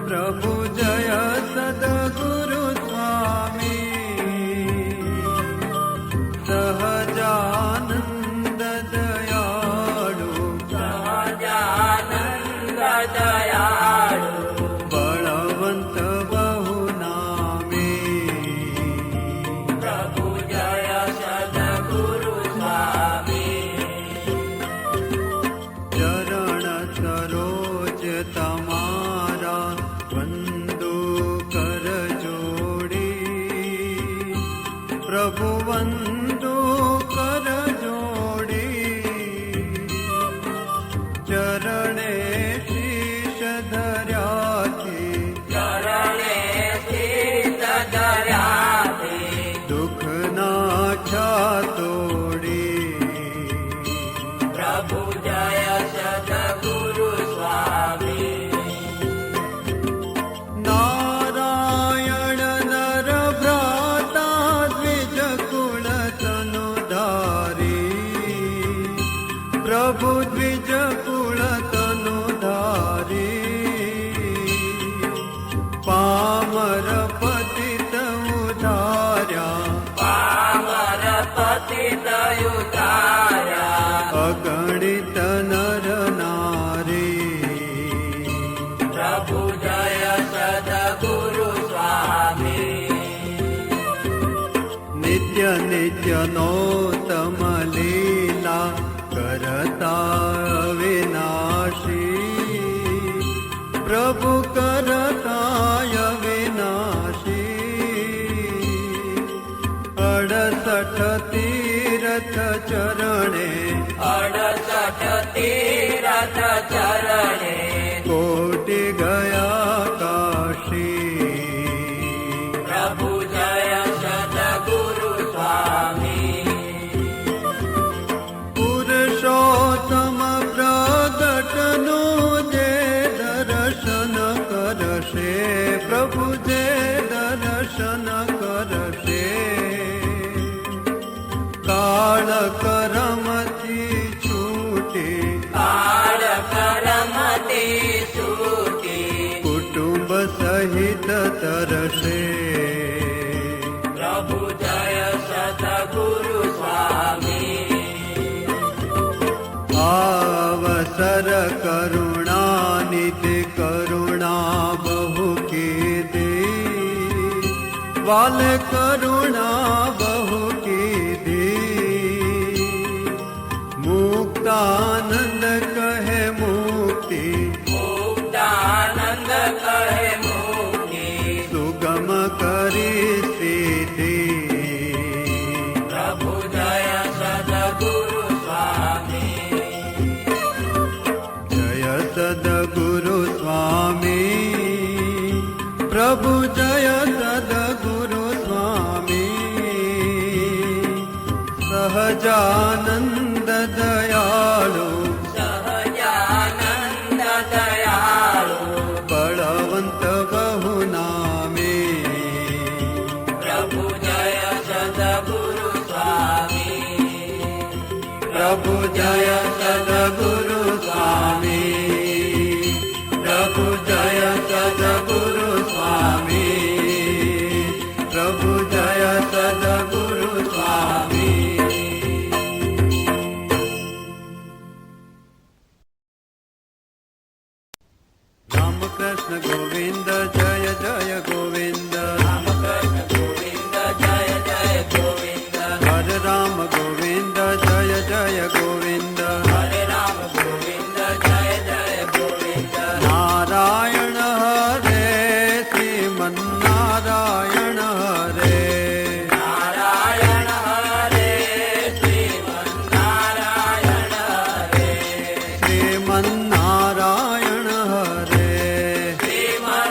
પ્રભુ જય સદગુરુ સ્વામી સહજાનંદ દયાળુ બળવંત બહુ નામે પ્રભુ જય સદગુરુ સ્વામી ચરણ સરોજ તમારા વંદો કર જોડી પ્રભુ વંદો કર જોડી ચરણે શીશ ધર્યાથી ચરણે સ્થિત ધર્યાથી દુઃખ ના છા તોડી પ્રભુ જય સદગુરુ સ્વામી નારાયણ નર ભ્રાતા દ્વિજ કુળ તનુધારી પ્રભુ દ્વિજ કુળ તનુધારી પામર પતિત ઉધાર્યા પામર પતિત ઉતાર્યા અગણિત નર નારી પ્રભુ જય સદગુરુ સ્વામી નિત્ય નિત્ય નોતમ લીલા કરતા વિનાશી પ્રભુ કરતા વિનાશી 68 તીર્થ ચરણે 68 તીર્થ ચરણે કોટી ગયા કાશી પ્રભુ જય સદગુરુ સ્વામી પુરુષોત્તમ પ્રગટનું જે દર્શન કરશે પ્રભુ જે દર્શન કરશે કાળ કરમથી છૂટી કાળ કરમથી છૂટી કુટુંબ સહિત તરશે પ્રભુ જય સદગુરુ સ્વામી અવસર કરુણાનિધિ કરુણા બહુ કીધી વાલ કરુણા બહુ કીધી મુક્તાનંદ કહે મુક્તિ મુક્તાનંદ કહે મુક્તિ સુગમ કરી સિદ્ધિ પ્રભુ જય સદગુરુ સ્વામી જય સદગુરુ સ્વામી પ્રભુ જય સદગુરુ સ્વામી સહજાનંદ દયાળુ સહજાનંદ દયાળુ બળવંત બહુ નામે પ્રભુ જય સદગુરુ સ્વામી પ્રભુ જય સદગુરુ સ્વામી પ્રભુ જય સદગુરુ સ્વામી પ્રભુ જય સદગુરુ સ્વામી રામ કૃષ્ણ ગોવિંદ જય જય ગોવિંદ રામ કૃષ્ણ ગોવિંદ જય જય ગોવિંદ હરે રામ ગોવિંદ જય જય ગોવિંદ હરે રામ ગોવિંદ જય જય ગોવિંદ નારાયણ હરે શ્રીમન્નારાયણ હરે નારાયણ હરે શ્રીમન્નારાયણ હરે શ્રીમન્નારાયણ હરે શ્રીમન્નારાયણ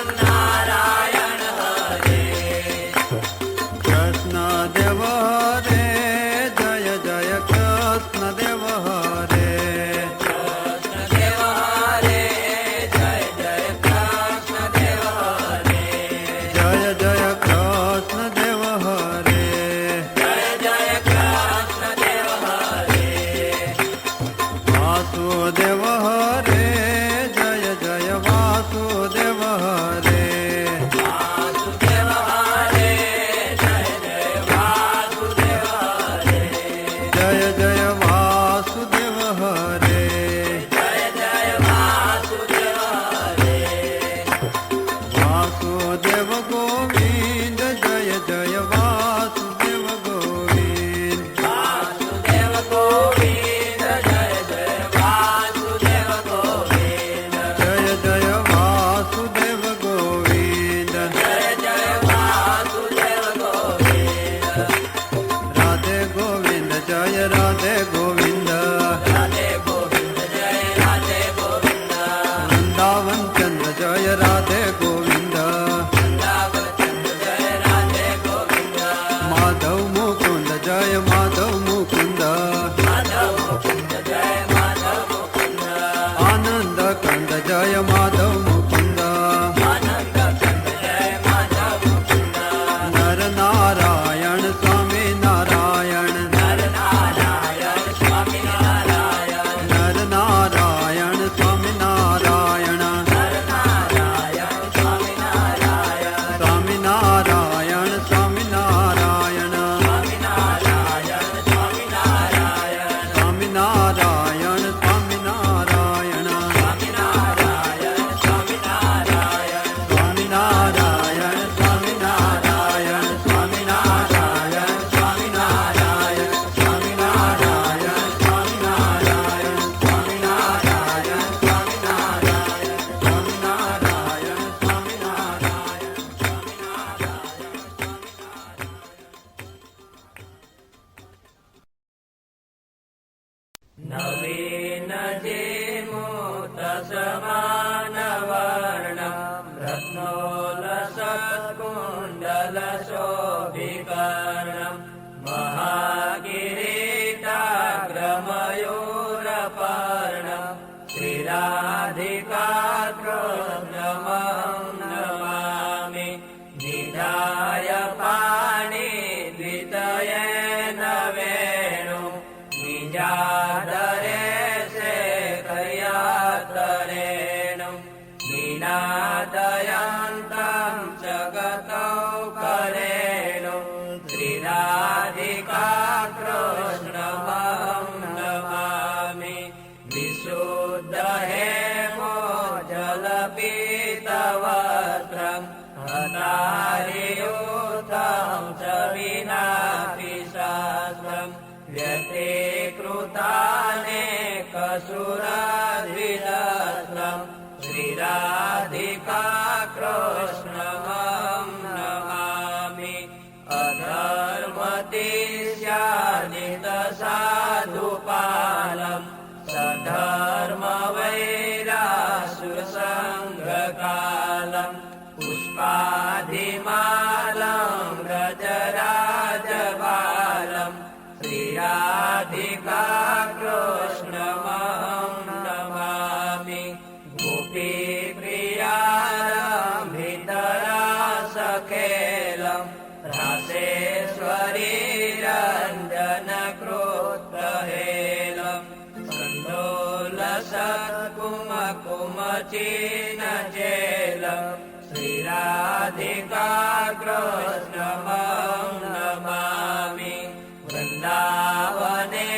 વિનાદયંતં જગતો કરેલો શ્રી રાધિકા કૃષ્ણમહં નમામિ વિશુદ્ધ હેમો જલપીતવસ્ત્રં હતારિયુતં ચ વિનાપી શાસ્ત્રં વ્યતિકૃતાને કસુરાદ્વિદસ્ત્રં શ્રી રાધિકા કૃષ્ણમહં નમામિ અધર્મતિસ્યાદિત સાધુપાલમ સધર્મ વૈરાસુર સંઘકાલમ પુષ્પાધિમાલમ વ્રજરાજબાલમ શ્રી રાધિકા કૃષ્ણમહં નમામિ ગોપી પ્રિયારંભિતરાસખેલમ રાસેશ્વરી રંજન કૃતહેલમ સંદોલ સત્કુમ કુમચીન ચેલમ શ્રી રાધિકા કૃષ્ણમહં નમામિ વૃંદાવને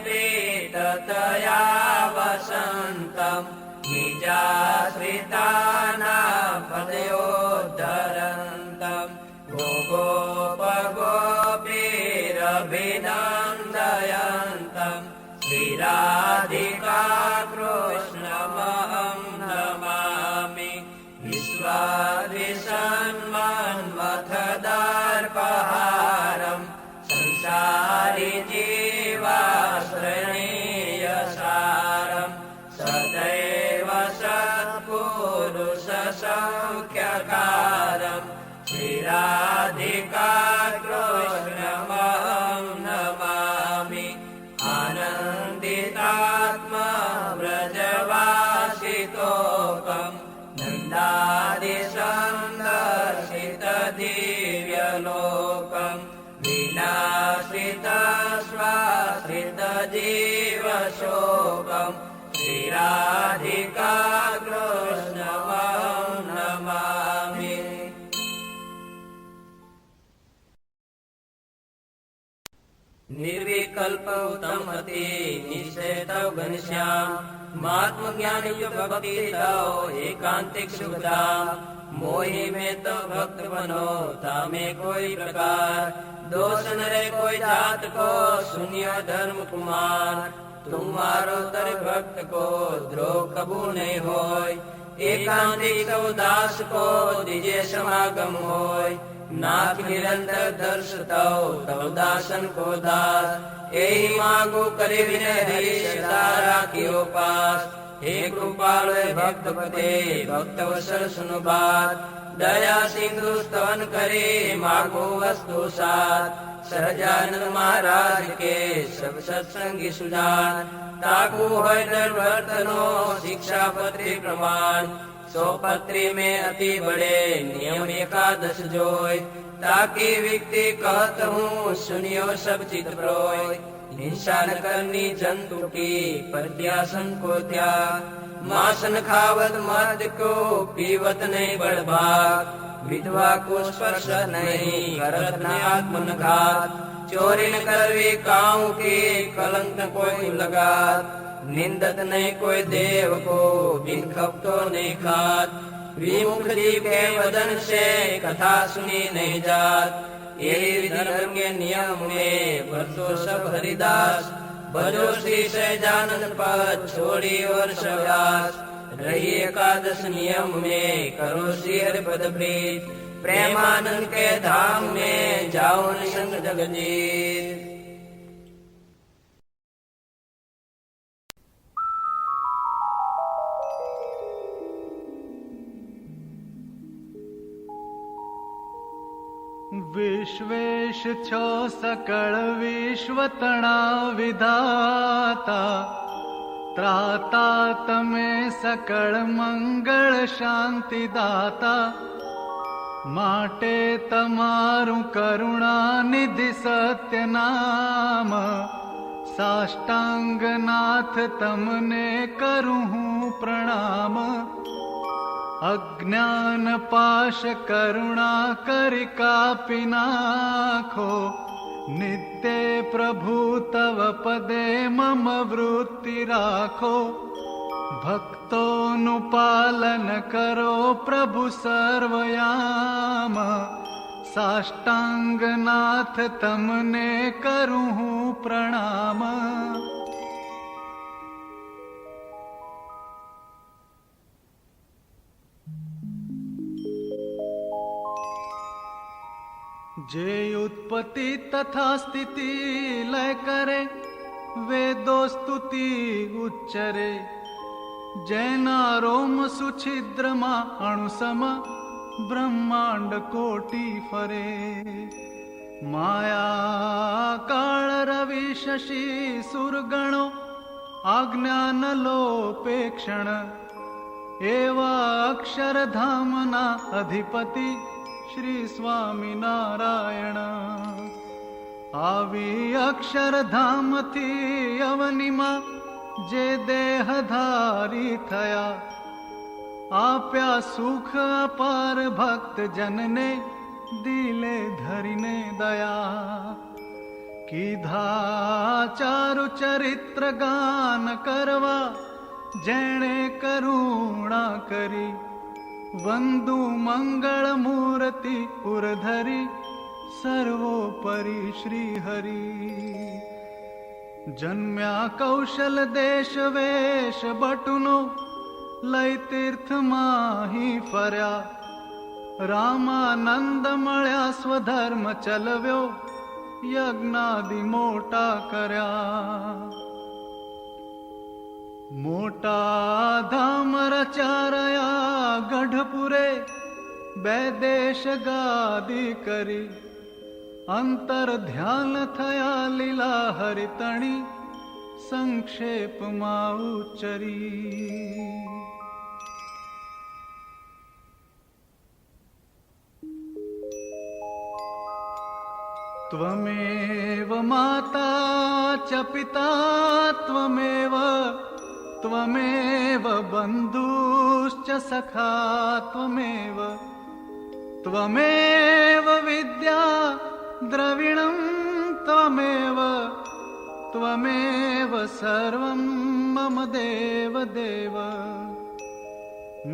પ્રીતતયા વસંતમ નિજાશ્રિતાના પદયોદ્ધરંતમ ગોગોપ ગોપીરભિનંદયંતમ શ્રી રાધિકા કૃષ્ણમહં નમામિ વિશ્વાદ્વિષન્મન્મથદર્પહારમ સંસારી જીવાશ્રણીય સારમ સદૈવ સત્પુરુષ સૌખ્યકારમ શ્રી રાધિકા કૃષ્ણમહં નમામિ આનંદિતાત્મા વ્રજવાસિતોકમ નંદાદિસંદર્શિત દિવ્યલોકમ વિનાશ્રિત સ્વાશ્રિત જીવશોકમ શ્રી રાધિકા કૃષ્ણમહં નમામિ નિર્વિકલ્પ ઉત્તમ હતિ નિશ્ચેતવ ઘનશ્યામ મહાત્મ જ્ઞાની ભક્તિ તવ એકાંતિક સુખધામ મોહી મેં તો ભક્ત બનો તામે કોઈ પ્રકાર दोष न रे कोई जात को सुनियो धर्म कुमार तुम्हारो तर भक्त को द्रोह कबू नहीं होय एकांतिक उदास को दिजे समागम होय नाथ निरंतर दर्श तव दासन को दास एही मांगू करे विनय हरीश तारा कियो पास हे कृपाल भक्त पते भक्त वसल सुनो बात दया सिंधु स्तवन करे मागो वस्तु साथ सहजानंद महाराज के सब सत्संगी सुजान ताकू है दरवर्तनो शिक्षा पत्री प्रमाण सो पत्री में अति बड़े नियम एकादश जोय ताकि व्यक्ति कहत हूँ सुनियो सब चित प्रोय हिंसा न करनी जंतु की प्रत्यासन को त्याग मासन खावत मद को पीवत नहीं बड़भाग विधवा को स्पर्श नहीं करत न आत्मन घात चोरी न करवी काऊ की कलंक न कोई लगात निंदत नहीं कोई देव को बिन खपतो नहीं खात विमुख जीव के वदन से कथा सुनी नहीं जात यही धर्म के नियम में बरतो सब हरिदास भजो श्री सहजानंद पद छोड़ी और सव्यास रही एकादश नियम में करो श्री हरि पद प्रीत प्रेमानंद के धाम में जाओ निसंग जगजीत। विश्वेश छो सकल विश्वतणा विधाता त्राता तमे सकल मंगल शांति दाता माटे तमारू करुणा निधि सत्य नाम साष्टांग नाथ तमने करूं प्रणाम અજ્ઞાન પાશ કરુણા કરી કાપી નાખો. નિત્ય પ્રભુ તવ પદે મમ વૃત્તિ રાખો. ભક્તોનું પાલન કરો પ્રભુ સર્વયામ. સાષ્ટાંગનાથ તમને કરું હું પ્રણામ. જે ઉત્પત્તિ તથા સ્થિતિ લય કરે, વેદો સ્તુતિ ઉચ્ચરે. જેના રોમ સુછિદ્રમાં અણુસમ બ્રહ્માંડ કોટી ફરે. માયા કાળ રવિ શશી સુરગણો આજ્ઞાન લોપેક્ષણ. એવા અક્ષરધામના અધિપતિ શ્રી સ્વામિનારાયણ. આવી અક્ષરધામથી અવનીમાં જે દેહધારી થયા, આપ્યા સુખ અપાર ભક્ત જનને દિલે ધરીને દયા. કીધા ચારુ ચરિત્ર ગાન કરવા, જેણે કરુણા કરી. વંદુ મંગળ મૂર્તિ પુરધરી, સર્વોપરી શ્રી હરિ. જન્મ્યા કૌશલ દેશ વેશ બટુનો, લઈ તીર્થમાં હી ફર્યા. રામાનંદ મળ્યા સ્વધર્મ ચલવ્યો, યજ્ઞાદિ મોટા કર્યા. મોટા ધામ રચારયા ગઢપુરે, બે દેશ ગાદી કરી. અંતર ધ્યાન થયા લીલા હરિતણી, સંક્ષેપમાં ઉચ્ચરી. ત્વમેવ માતા ચ પિતા ત્વમેવ, ત્વમેવ બંધુશ્ચ સખા ત્વમેવ. ત્વમેવ વિદ્યા દ્રવિણં ત્વમેવ, ત્વમેવ સર્વં મમ દેવ દેવ.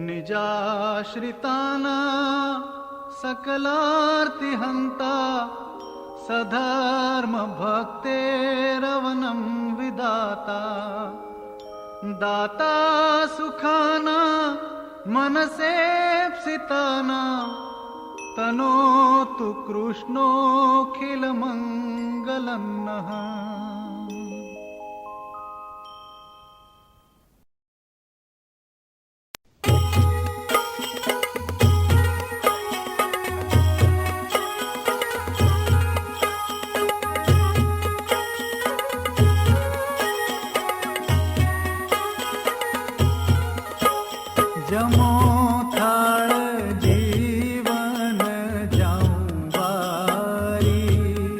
નિજાશ્રિતાનાં સકલાર્તિહંતા, સધર્મ ભક્તેરવનં વિદાતા. દાતા સુખાના મનસેપ્સિતાના, તનોતુ કૃષ્ણોખિલ મંગલન્નઃ. જમો થાળ જીવન જાઉં વારી,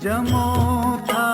જમો થાળ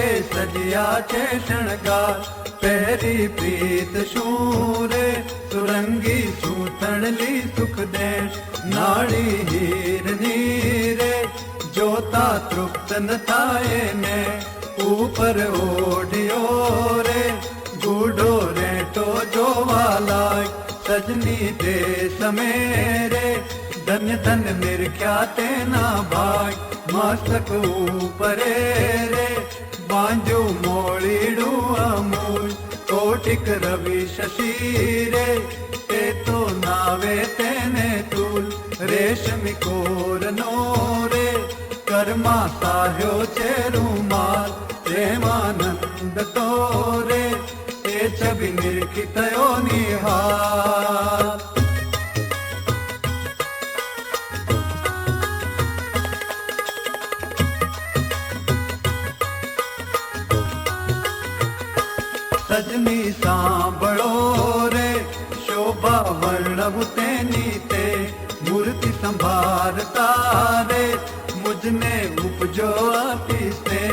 ભાગે સજ્યા છે શણગાર પહેરી પ્રીત શું રે સુરંગી સૂતણલી સુખ દેશ નાળી હીરની રે જોતા તૃપ્ત ન થાય ને ઉપર ઓઢિયો રે ગુડો રેટો જોવા લાય સજની દેશ મેરે ધન્ય ધન્ય નિરખ્યા તેના ભાઈ મસ્તક ઉપરે રે બાંજુ મોળીડું અમૂલ કોટિક રવિ શશી રે તે તો નાવે તેને તુલ રેશમી કોરનો રે કર્મા સાહ્યો છે રૂમાલ પ્રેમાનંદ તો રે તે છબી નિરખી થયો નિહાલ સજની સાંભળો રે શોભા વર્ણવું તેની તે મૂર્તિ સંભાળતા રે મુજને ઉપજો આપીશે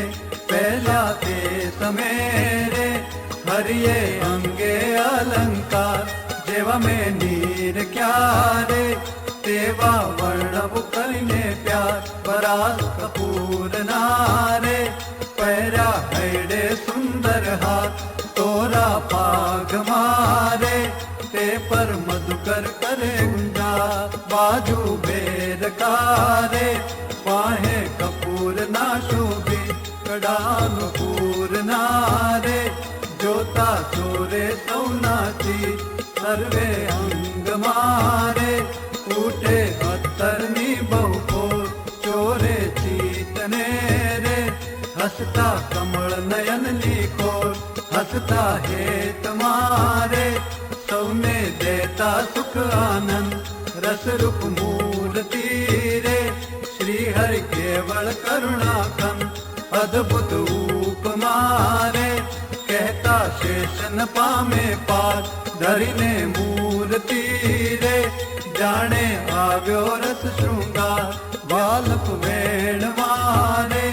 પહેલા તે સમય રે હરિયે અંગે અલંકાર જેવા મેં નીર ક્યારે તેવા વર્ણવું કરીને પ્યાર પરાસ કપૂર નારે પહેરા હૈડે સુંદર હાથ તોરા પાગ મારે તે પર મધુકર કરે ગુંજા બાજુ બેરકારે પાહે કપૂર ના શોભી કડાનો પૂર નારે જોતા ચોરે સૌનાથી સર્વે અંગ મારે ઉઠે અત્તરની બહુ ચોરે ચીતને રે હસતા કમળ નયન લીખોર હસતા હે તમારે સૌને દેતા સુખ આનંદ રસરૂપ મૂર્તિ રે શ્રી હરિ કેવળ કરુણાકંદ અદ્ભુત ઉપમારે કહેતા શેષન પામે પાર ધરીને મૂર્તિ રે જાણે આવ્યો રસ શૃંગાર બાલક વેણ મારે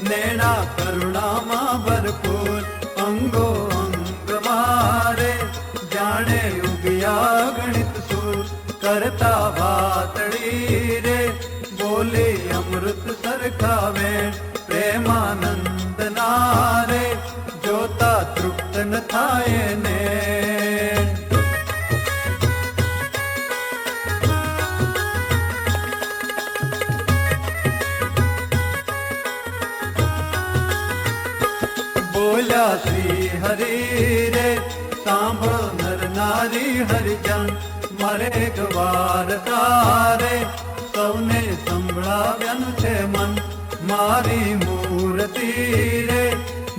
નેણા કરુણામાં ભરપૂર અંગો અંગ મારે જાણે ઉગયા ગણિત સુર કરતા વાતડી રે બોલે અમૃત સરખાવે પ્રેમાનંદ નારે જોતા તૃપ્ત ન થાય ને બોલ્યા શ્રી હરિ રે સાંભળો નર નારી હરિજન મારે ગવાર તારે સૌને સંભળાવ્યાનું છે મન મારી મૂર્તિ રે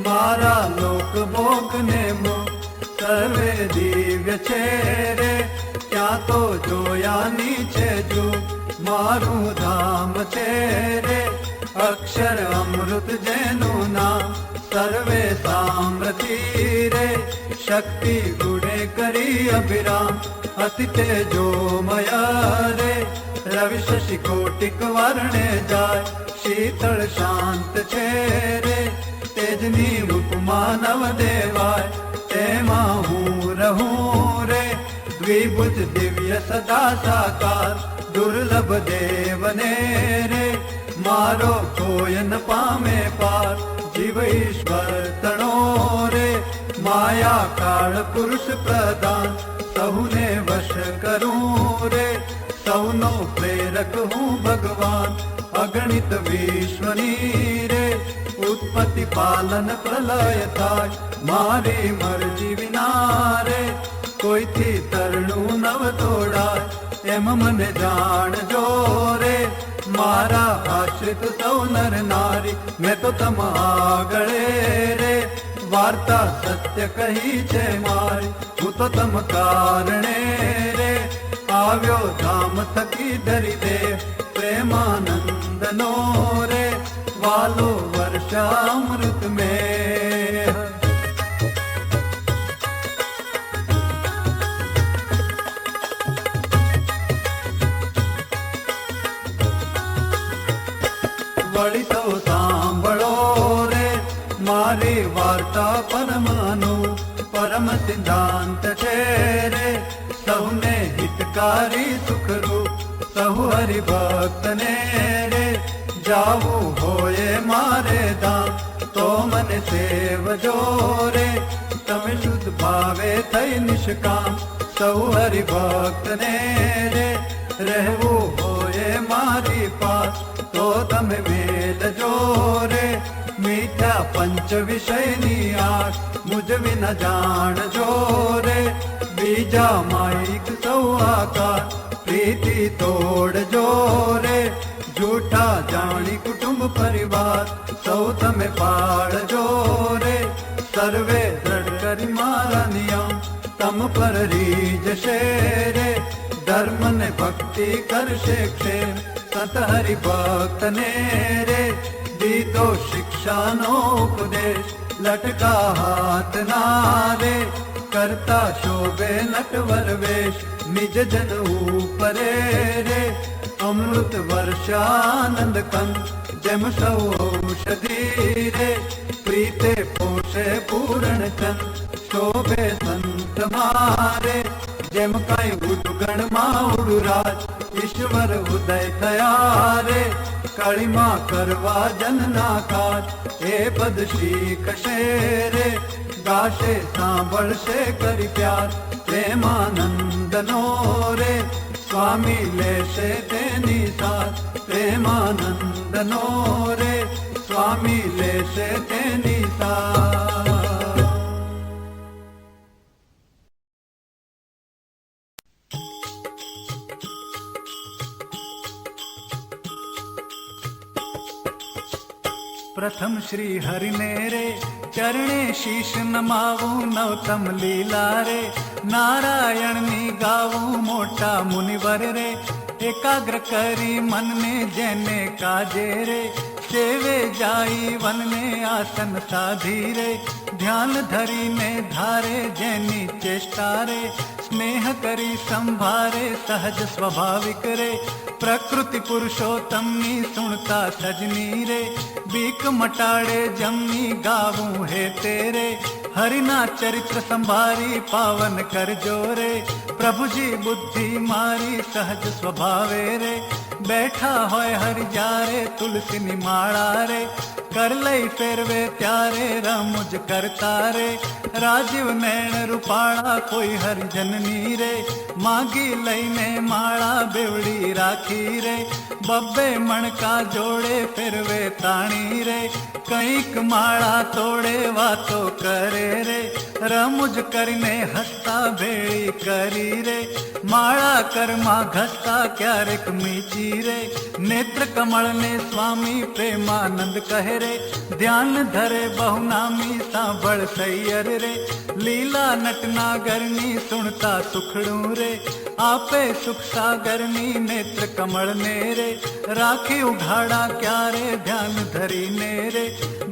મારા લોક ભોગ ને મુખ સર્વે દિવ્ય છે રે ત્યાં તો જોયાની છે જો મારું ધામ છે રે અક્ષર અમૃત જેનું નામ સર્વે સામ્રતી રે શક્તિ ગુણે કરી અભિરામ અતિ તેજોમય રે રવિ શશિ કોટિક વર્ણે જાય શીતળ શાંત છે રે તેજની ઉપમા નવ દેવાય તેમાં હું રહું રે દ્વિભુજ દિવ્ય સદા સાકાર દુર્લભ દેવને રે મારો કોઈ ન પામે પાર જીવ ઈશ્વર તણો રે માયા કાળ પુરુષ પ્રધાન સહુને વશ કરું રે સૌનો પ્રેરક હું ભગવાન અગણિત વિશ્વની રે ઉત્પત્તિ પાલન પ્રલય થાય મારી મરજી વિના રે કોઈથી તરણું નવ તોડાય એમ મને જાણજો રે મારા આશ્રિત સૌ નર નારી મેં તો તમ આગળે રે વાર્તા સત્ય કહી છે મારી હું તો તમ કારણે રે આવ્યો ધામ થકી ધરી દે પ્રેમાનંદ નો રે વાલો વર્ષામૃત મેં વળી સૌ સાંભળો રે મારી વાર્તા પરમાનું પરમ સિદ્ધાંત છે રે. સૌને હિતકારી સુખરૂપ સહુ હરિભક્તને રે. જાવું હોય મારે ધામ તો મને સેવજો રે. તમે શુદ્ધ ભાવે થઈ નિષ્કામ સૌ હરિભક્તને રે. રહેવું હોય મારી પાસ તો તમે મેલજો રે. મીઠા પંચ વિષયની આશ મુજ વિના જાણજો રે. બીજા માઈક સૌ આકાર પ્રીતિ તોડજો રે. જૂઠા જાણી કુટુંબ પરિવાર સૌ તમે પાળજો રે. સર્વે દ્રઢ કરી મારા નિયમ તમ પર રીજશે રે. ધર્મ ને ભક્તિ કરશે ક્ષેમ સત હરિભક્તને રે. દીધો શિક્ષાનો ઉપદેશ લટકા હાથના રે. કરતા શોભે નટવર વેશ નિજ જન ઉપરે રે. અમૃત વર્ષાનંદ કંદ જેમ સૌ ઔષધિ રે. પ્રીતે પોષે પૂર્ણ ચંદ શોભે સંત મારે. જેમ કઈ ઉદગણ માં ઉડુરાજ ઈશ્વર ઉદય થયા રે. કળીમાં કરવા જનના કાજ એ પદ શીખશે રે. ગાશે સાંભળશે કરી પ્યાર પ્રેમાનંદનો રે. સ્વામી લેશે તેની સાથ પ્રેમાનંદનો રે. સ્વામી લેશે તેની સાથ. પ્રથમ શ્રી હરિને રે ચરણે શીશ નમાવું નવતમ લીલા રે. નારાયણની ગાવું મોટા મુનિવર રે. એકાગ્ર કરી મનને જેને કાજે રે. સેવે જાઈ વનને આસન સાધી રે. ધ્યાન ધરીને ધારે જેની ચેષ્ટા રે. સ્નેહ કરી સંભારે સહજ સ્વાભાવિક રે. પ્રકૃતિ પુરુષોત્તમની સુણતા સજની રે. બીક મટાડે જમની ગાવું હે તેરે. હરિના ચરિત્ર સંભારી પાવન કરજો રે. પ્રભુજી બુદ્ધિ મારી સહજ સ્વભાવે રે. બેઠા હોય હરિ જ્યારે તુલસીની માળા રે. કર લઈ ફેરવે ત્યારે રમુજ કરતા રે. રાજીવ નૈણ રૂપાળા કોઈ હરિજનની રે. માગી લઈને માળા બેવડી રાખી રે. બબ્બે મણકા જોડે ફેરવે તાણી રે. કંઈક માળા તોડે વાતો કરે રે. રમુજ કરીને હસતા ભેળી કરી રે. માળા કરમાં ઘસતા ક્યારેક મીચી રે. નેત્ર કમળને સ્વામી પ્રેમાનંદ કહે રે. ધ્યાન ધરે બહુનામી સાંભળ સૈયર રે. લીલા નટનાગરની સુણતા સુખડું રે. આપે સુખ સાગરની નેત્ર કમળને રે. રાખી ઉઘાડા ક્યારે ધ્યાન ધરીને રે.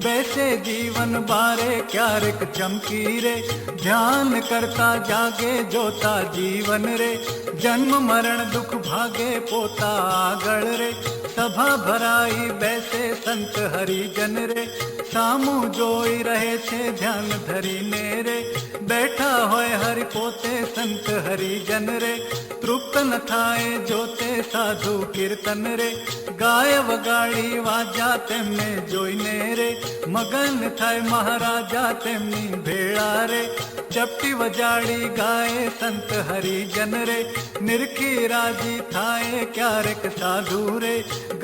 બેસે જીવન બારે ક્યારેક ચમકી રે. ધ્યાન કરતા જાગે જોતા જીવન રે. જન્મ મરણ દુઃખ ભાગે પોતા આગળ રે. સભા ભરાઈ બેસે સંત હરિજન રે. સામું જોઈ રહે છે ધ્યાન ધરીને રે. બેઠા હોય હરિ પોતે સંત હરિજન રે. તૃપ્ત ન થાય જોતે સાધુ કીર્તન રે. ગાય વગાડી વાજા તેમને જોઈને રે. મગન થાય મહારાજા તેમની ભેળા રે. ચપટી વજાડી ગાય સંત હરિજન રે. નિરખી રાજી થાય ક્યારેક સાધુ રે.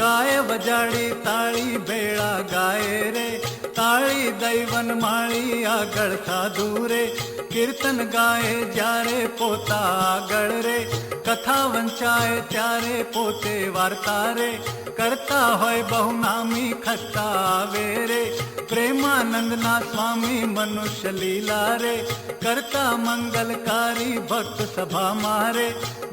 ગાય વજાડી તાળી ભેળા ગાય રે. તાળી દૈવન માળી આગળ સાધુ રે. કીર્તન ગાય જ્યારે પોતા આગળ રે. કથા વંચાય ત્યારે પોતે વાર્તા રે. કરતા હોય બહુનામી ખસ્તા આવે રે. પ્રેમાનંદના સ્વામી મનુષ્ય લીલા રે. કરતા મંગલકારી ભક્ત સભા મારે.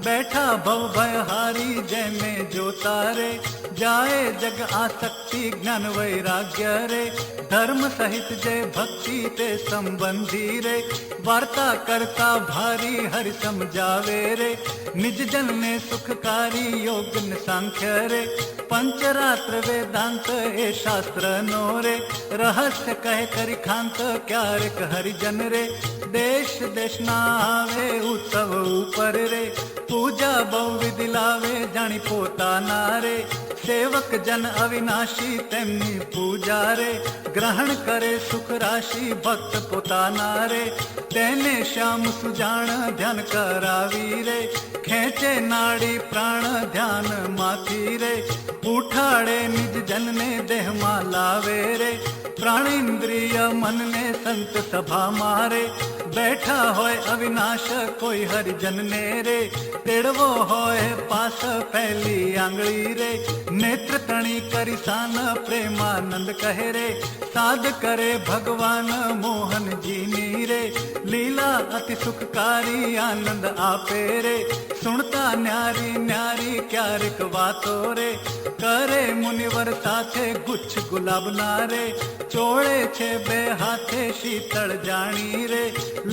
બેઠા ભવ ભયહારી જેને જોતા રે. જાય જગ આસક્તિ જ્ઞાન વૈરાગ્ય રે. ધર્મ સહિત જે ભક્તિ તે સંબંધી રે. વાર્તા કરતા ભારી હરિ સમજાવે રે. નિજ જનને સુખકારી યોગ ને સાંખ્ય રે. પંચરાત્ર વેદાંત એ શાસ્ત્ર નો રે, રહસ્ય કહે કરી ખાંત ક્યારેક હરિજન રે. દેશ દેશના આવે ઉત્સવ ઉપર રે, પૂજા બહુવિધિ લાવે જાણી પોતાના રે. સેવક જન અવિનાશી તેમની પૂજા રે, ગ્રહણ કરે સુખ રાશિ ભક્ત પોતાના રે. તેને શ્યામ સુજાણ ધ્યાન કરાવી રે, ખેંચે નાડી પ્રાણ ધ્યાન માંથી રે. ઉઠાડે નિજ જનને દેહમાં લાવે રે, પ્રાણેન્દ્રિય મનને સંત સભા મારે. બેઠા હોય અવિનાશ કોઈ હરિજનને રે, તેડવો હોય પાસ પહેલી આંગળી રે. નેત્ર તણી કરી સાન પ્રેમાનંદ કહે રે, સાદ કરે ભગવાન મોહનજીની રે. લીલા અતિ સુખકારી આનંદ આપે રે, સુણતા ન્યારી ન્યારી ક્યારેક વાતો રે. કરે મુનિવર સાથે ગુચ્છ ગુલાબના રે, ચોળે છે બે હાથે શીતળ જાણી રે.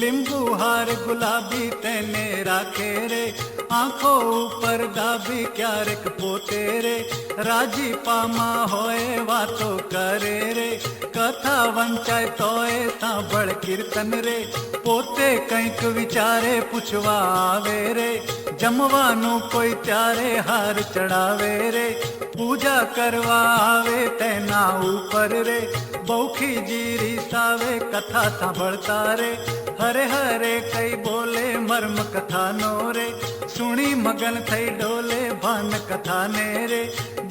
લીંબુ હાર ગુલાબી તેને રાખે રે, આંખો ઉપર ડાબી ક્યારેક પોતે રે. રાજી પામા હોય વાતો કરે રે, કથા વંચાય તોય સાંભળ કીર્તન રે. પોતે કંઈક વિચારે પૂછવા આવે રે, જમવાનું કોઈ ત્યારે હાર ચડાવે રે. પૂજા કરવા આવે તેના ઉપર રે, બૌખીજી રીસાવે કથા સાંભળતા રે. હરે હરે કઈ બોલે મર્મ કથાનો રે, સુણી મગન થઈ ડોલે ભાન કથાને રે.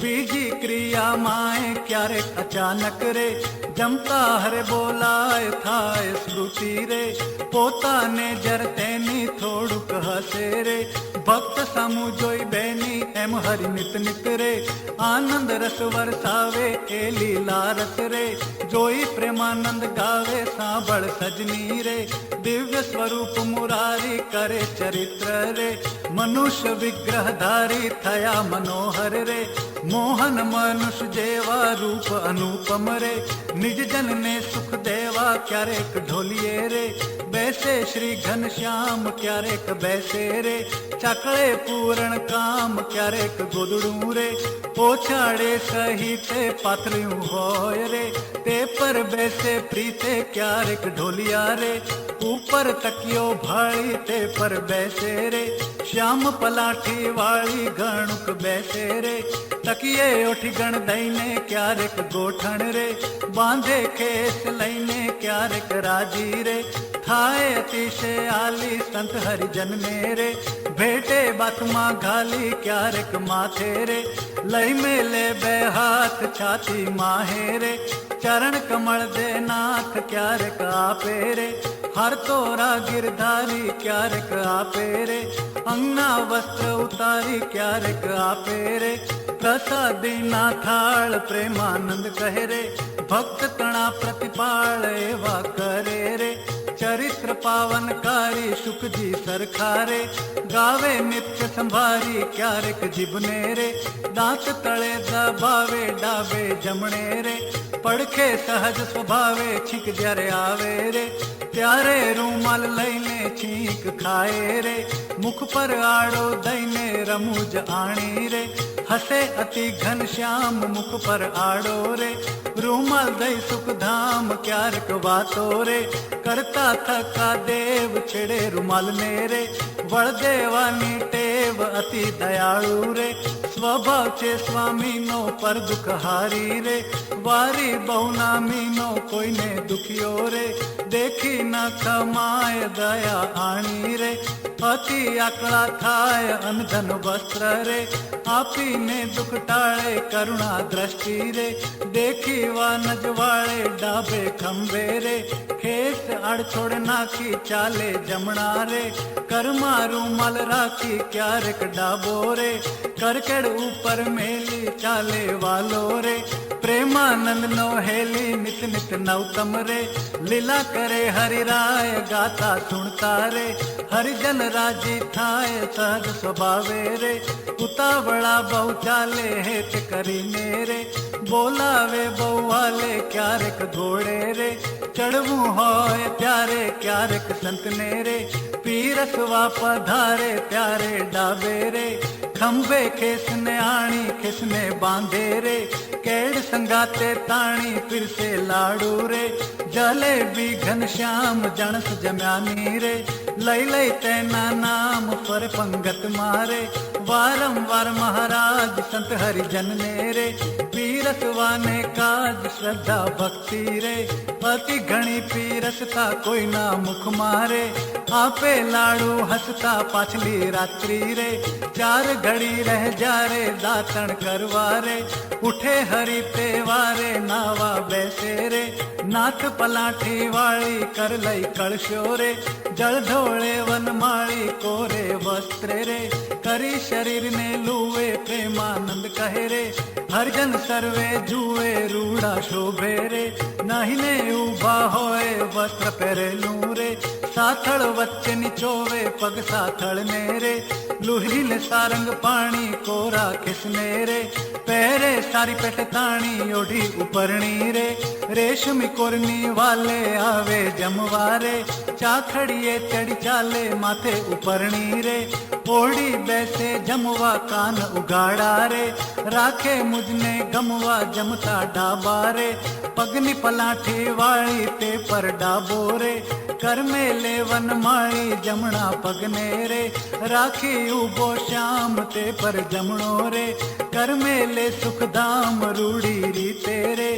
બીજી ક્રિયામાં ક્યારેક અચાનક રે, જમતા હરે બોલાય થાય સ્મૃતિ રે. પોતાને જર તેની થોડુંક હસે રે, ભક્ત સામું જોઈ બેની એમ હરિ નિત નિત રે. આનંદ રસ વરસાવે એ લીલા રસ રે, જોઈ પ્રેમાનંદ ગાવે સાંભળ સજની રે. દિવ્ય સ્વરૂપ મુરારી કરે ચરિત્ર રે, મનુષ્ય વિગ્રહ ધારી થયા મનોહર રે. મોહન મનુષ્ય જેવા રૂપ અનુપમ રે, નિજ જનને સુખ દેવા ક્યારેક ઢોલીએ રે. બેસે શ્રી ઘનશ્યામ ક્યારેક બેસે રે, ચાકળે પૂરણ કામ ક્યારેક ગોદડું રે. પોછાડે સહિતે પાથર્યું હોય રે, તે પર બેસે પ્રીતે ક્યારેક ઢોલિયા રે. ઉપર તકિયો ભાળી તે પર બેસે રે, શ્યામ પલાઠી વાળી ગણુક બેસે રે. તકિયે ઓઠી ગણ દઈને ક્યારેક ગોઠણ રે, બાંધે ખેસ લઈને ક્યારેક રાજી રે. થાય અતિશય આલી સંત હરિજન ને રે, ભેટે બાથમાં ઘાલી ક્યારેક માથે રે. લઈ મેલે બે હાથ છાતી માહે રે, ચરણ કમળ દે નાથ ક્યારેક આપે રે. હર તોરા ગિરધારી ક્યારેક આપે રે, અંગના વસ્ત્ર ઉતારી ક્યારેક આપે રે. પ્રસાદી ના થાળ પ્રેમાનંદ કહે રે, ભક્ત તણા પ્રતિપાળ એવા કરે રે. ચરિત્ર પાવનકારી સુખજી સરખારે, ગાવે નિત્ય સંભારી ક્યારેક જીભને રે. દાંત તળે દબાવે ડાબે જમણે રે, પડખે સહજ સ્વભાવે છીંક જ્યારે આવે રે. ત્યારે રૂમાલ લઈને છીંક ખાય રે, મુખ પર આડો દઈને રમૂજ આણી રે. હસે અતિ ઘનશ્યામ મુખ પર આડો રે, રૂમાલ દઈ સુખધામ ક્યારેક વાતો રે. કરતા થકા દેવ છેડે રૂમાલ ને રે, વળ દેવાની ટેવ અતિ દયાળુ રે. સ્વભાવ છે સ્વામીનો પર દુઃખ હારી રે, વારી બહુ નામીનો કોઈને દુખ્યો રે. દેખી ન ખમાય દયા આણી રે, અતિ આકળા થાય અનધન વસ્ત્ર રે. આપીને દુઃખ ટાળે કરુણા દ્રષ્ટિ રે, દેખી વાનજ વાળે ડાબે ખંભે રે. ખેસ આડછોડ નાખી ચાલે જમણા રે, કરમાં રૂમાલ રાખી ક્યારેક ડાબો રે. કરકેડ ઉપર મેલી ચાલે વાલો રે, પ્રેમાનંદ નો હેલી નિત નિત નવતમ રે. લીલા કરે હરિરાય ગાતા સુણતા રે, હરિજન રાજી થાય સહજ સ્વભાવે રે. ઉતાવળા બહુ ચાલે હેત કરીને રે, બોલાવે બહુ વાલે ક્યારેક ઘોડે રે. ચડવું હોય ત્યારે ક્યારેક સંતને રે, પીરસવા પધારે ત્યારે ડાબે રે. खंबे खेसने आणी खिसने बांधे रे, केड़ संगाते ताणी फिर से लाड़ू रे, जलेबी घनश्याम जणस जम्यानी रे, लई लई तेना नाम पर पंगत मारे, वारंवार महाराज संत हरिजन ने रे, पीरस वाने काज श्रद्धा भक्ति रे, अति घणी पीरसता कोई ना मुख मारे, आपे लाड़ू हसता पाछली रात्रि रे, चार घड़ी रह जा रे दातण करवारे, उठे हरि तेवारे नावा बैसे रे, नाथ पलाठी वाली कर लई कलशो रे, जल ढोले वन माली कोरे वस्त्र रे, करी शरीर ने लूए प्रेमानंद कहे रे, हरिजन सर्वे जुए रूड़ा शोभे रे, नाहिने उभा होए वस्त्र पहरे लू रे, साथड़ वच्चे निचोवे पग साथड़ ने रे, लुहील सारंग पानी कोरा खिसने रे, पहरे सारी पेट ताणी ओढ़ी उपरणी रे, रेशमी कोरनी वाले आवे जमवारे, चाखड़िए चढ़ी चाले माथे उपरणी रे, ओढ़ी बैसे जमवा कान उगाड़ा रे, राखे मुझने गमवा जमता डाबा रे, पगनी पलाठी वाली ते पर डाबो रे, कर में लेवन माड़ी जमना पगने रे, राखी उबो श्याम ते पर जमणो रे, कर में ले सुख धाम रूढ़ी री तेरे,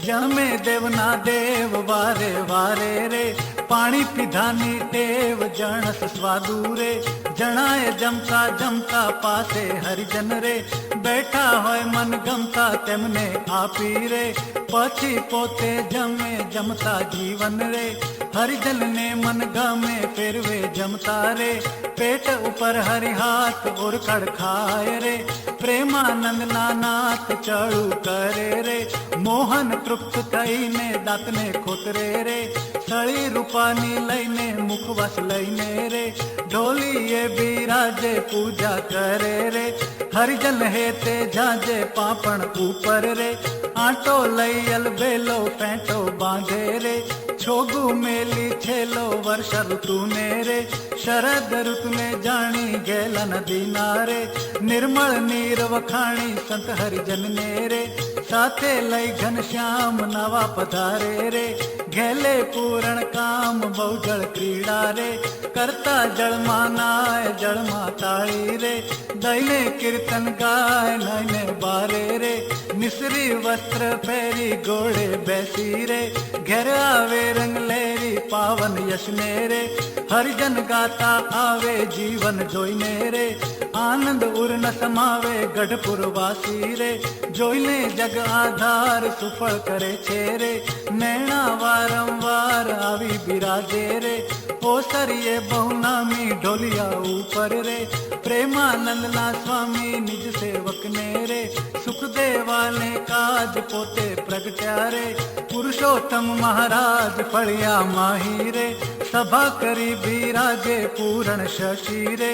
जमे देवना देव वारे वारे रे, पानी पिधानी टेव जणस स्वादू रे, जणाए जमता जमता पासे हरिजन रे, बैठा होय मन गमता तेमने आपी रे, पछी पोते जमे जमता जीवन रे, हरिजन ने मन गमे फिर वे जमता रे, पेट ऊपर हरि हाथ और कड़ खाए रे, प्रेमानंद नानाथ चढ़ू करे रे, मोहन तृप्त कई ने दातने खोतरे रे, सड़ी रूपानी लईने मुखवस लईने रे, ढोली ये बिराजे पूजा करे रे, हरिजन हेते जाजे पापण ऊपर रे, आटो लैयल बेलो पैंटो बांधे रे, छोगु मेली छेलो वर्ष ऋतु ने रे, शरद ऋतु ने जानी गेलन दीनारे, निर्मल नीर वखाणी संत हरिजन ने रे, साथे लई घनश्याम नवा पधारे रे, घेले पूरण काम बहुजल क्रीड़ा रे, करता जल मानाय जल माताड़ी रे, दैने कीर्तन गाय नैने बारे रे, मिसरी वस्त्र पहरी घोड़े बैसी रे, घर आवे रंग लेरी पावन यशने रे, हरिजन गाता आवे जीवन जोईने रे, आनंद उर न समावे गढ़पुर वासी रे, जोईने जग आधार सुफल करे छे रे, नैना वारंवार आवी बिराजे रे, ओसरिये बहुनामी ढोलिया ऊपर रे, प्रेमानंद ना स्वामी निज सेवक ने रे, सुखदेवा ने काज पोते प्रगट्या रे, पुरुषोत्तम महाराज फड़िया माही रे, सभा करी बिराजे पूरण शशि रे,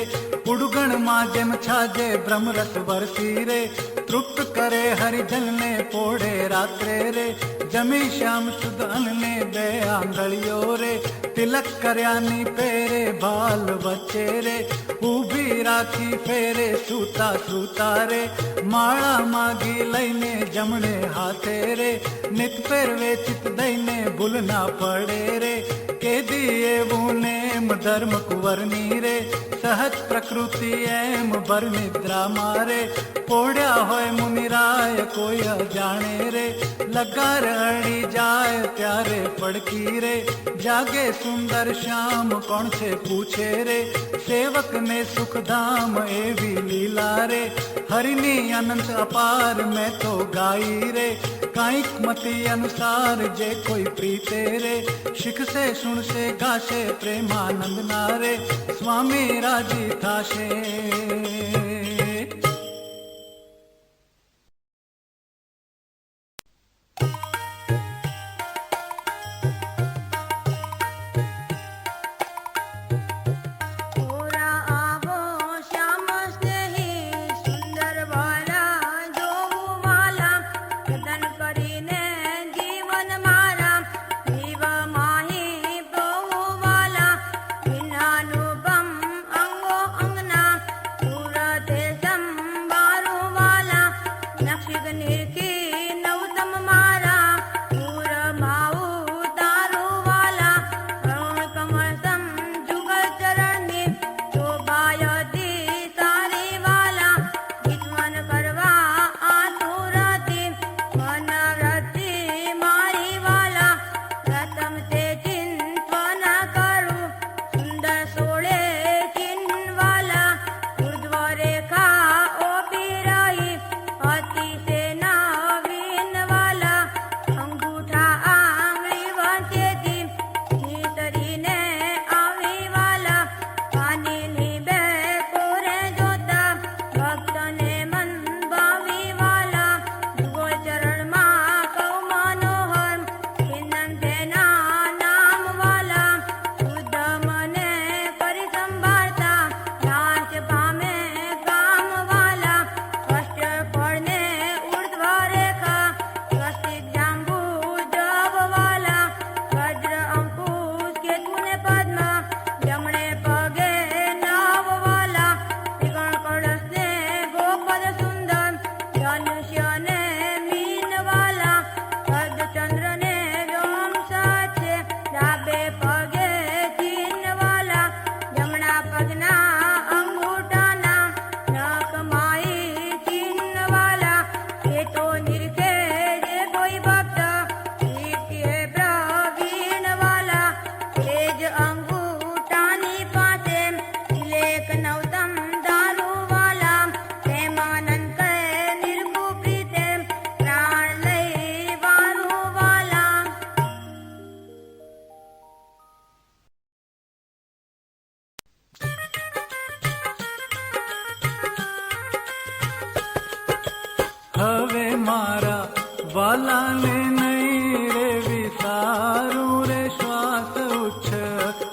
उड़गण माध्यम छाजे ब्रह्मरस वर्षी रे, तृप्त करे हरिजन ने पोड़े रात्रे रे, जमी श्याम सुध अन ने दे आंगलियो रे, तिलक करयानी पेरे बाल बच्चे रे, ऊभी राखी फेरे सूता सूता रे, माळा मागी लईने जमणे हाथे रे, नित पेरवे चित दईने भूलना पड़े रे, के दिए वो नेम धर्म कुंवरनी रे, सहज प्रकृति एम बर निद्रा मारे, पोड़या होय मुनिराय कोई जाने रे, लगार अड़ी जाए प्यारे पड़की रे, जागे सुंदर श्याम कौन से पूछे रे, सेवक ने सुख धाम एवी लीला रे, हरिनी अनंत अपार मैं तो गाई रे, काइक मति अनुसार जे कोई प्रीते रे, शिख से सुन से गाशे प्रेमानंद नारे, स्वामी राजी थाशे।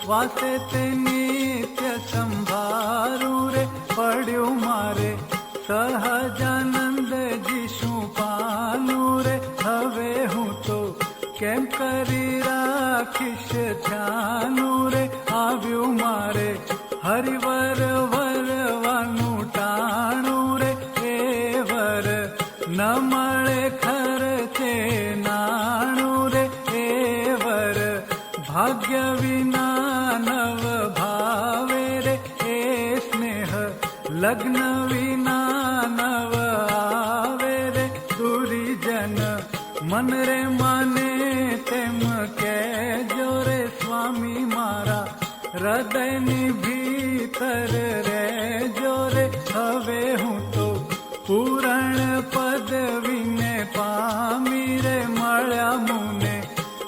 વાસે તે નિત્ય સંભારું રે પડ્યું મારે સહજાનંદજી શું પાનું રે હવે હું તો કેમ કરી રાખીશ ધ્યાનું રે આવ્યું મારે હરિવર વરવાનું ટાણું રે એ વર ન મળે ખર્ચે નાણું રે એ વર ભાગ્ય વિના નવ ભાવે રે એ સ્નેહ લગ્ન વિના નવ આવે રે દુરીજન મન રે માને તેમ કહેજો રે સ્વામી મારા હૃદયની ભીતર રહેજો રે હવે હું તો પૂરણ પદવીને પામી રે મળ્યા મુને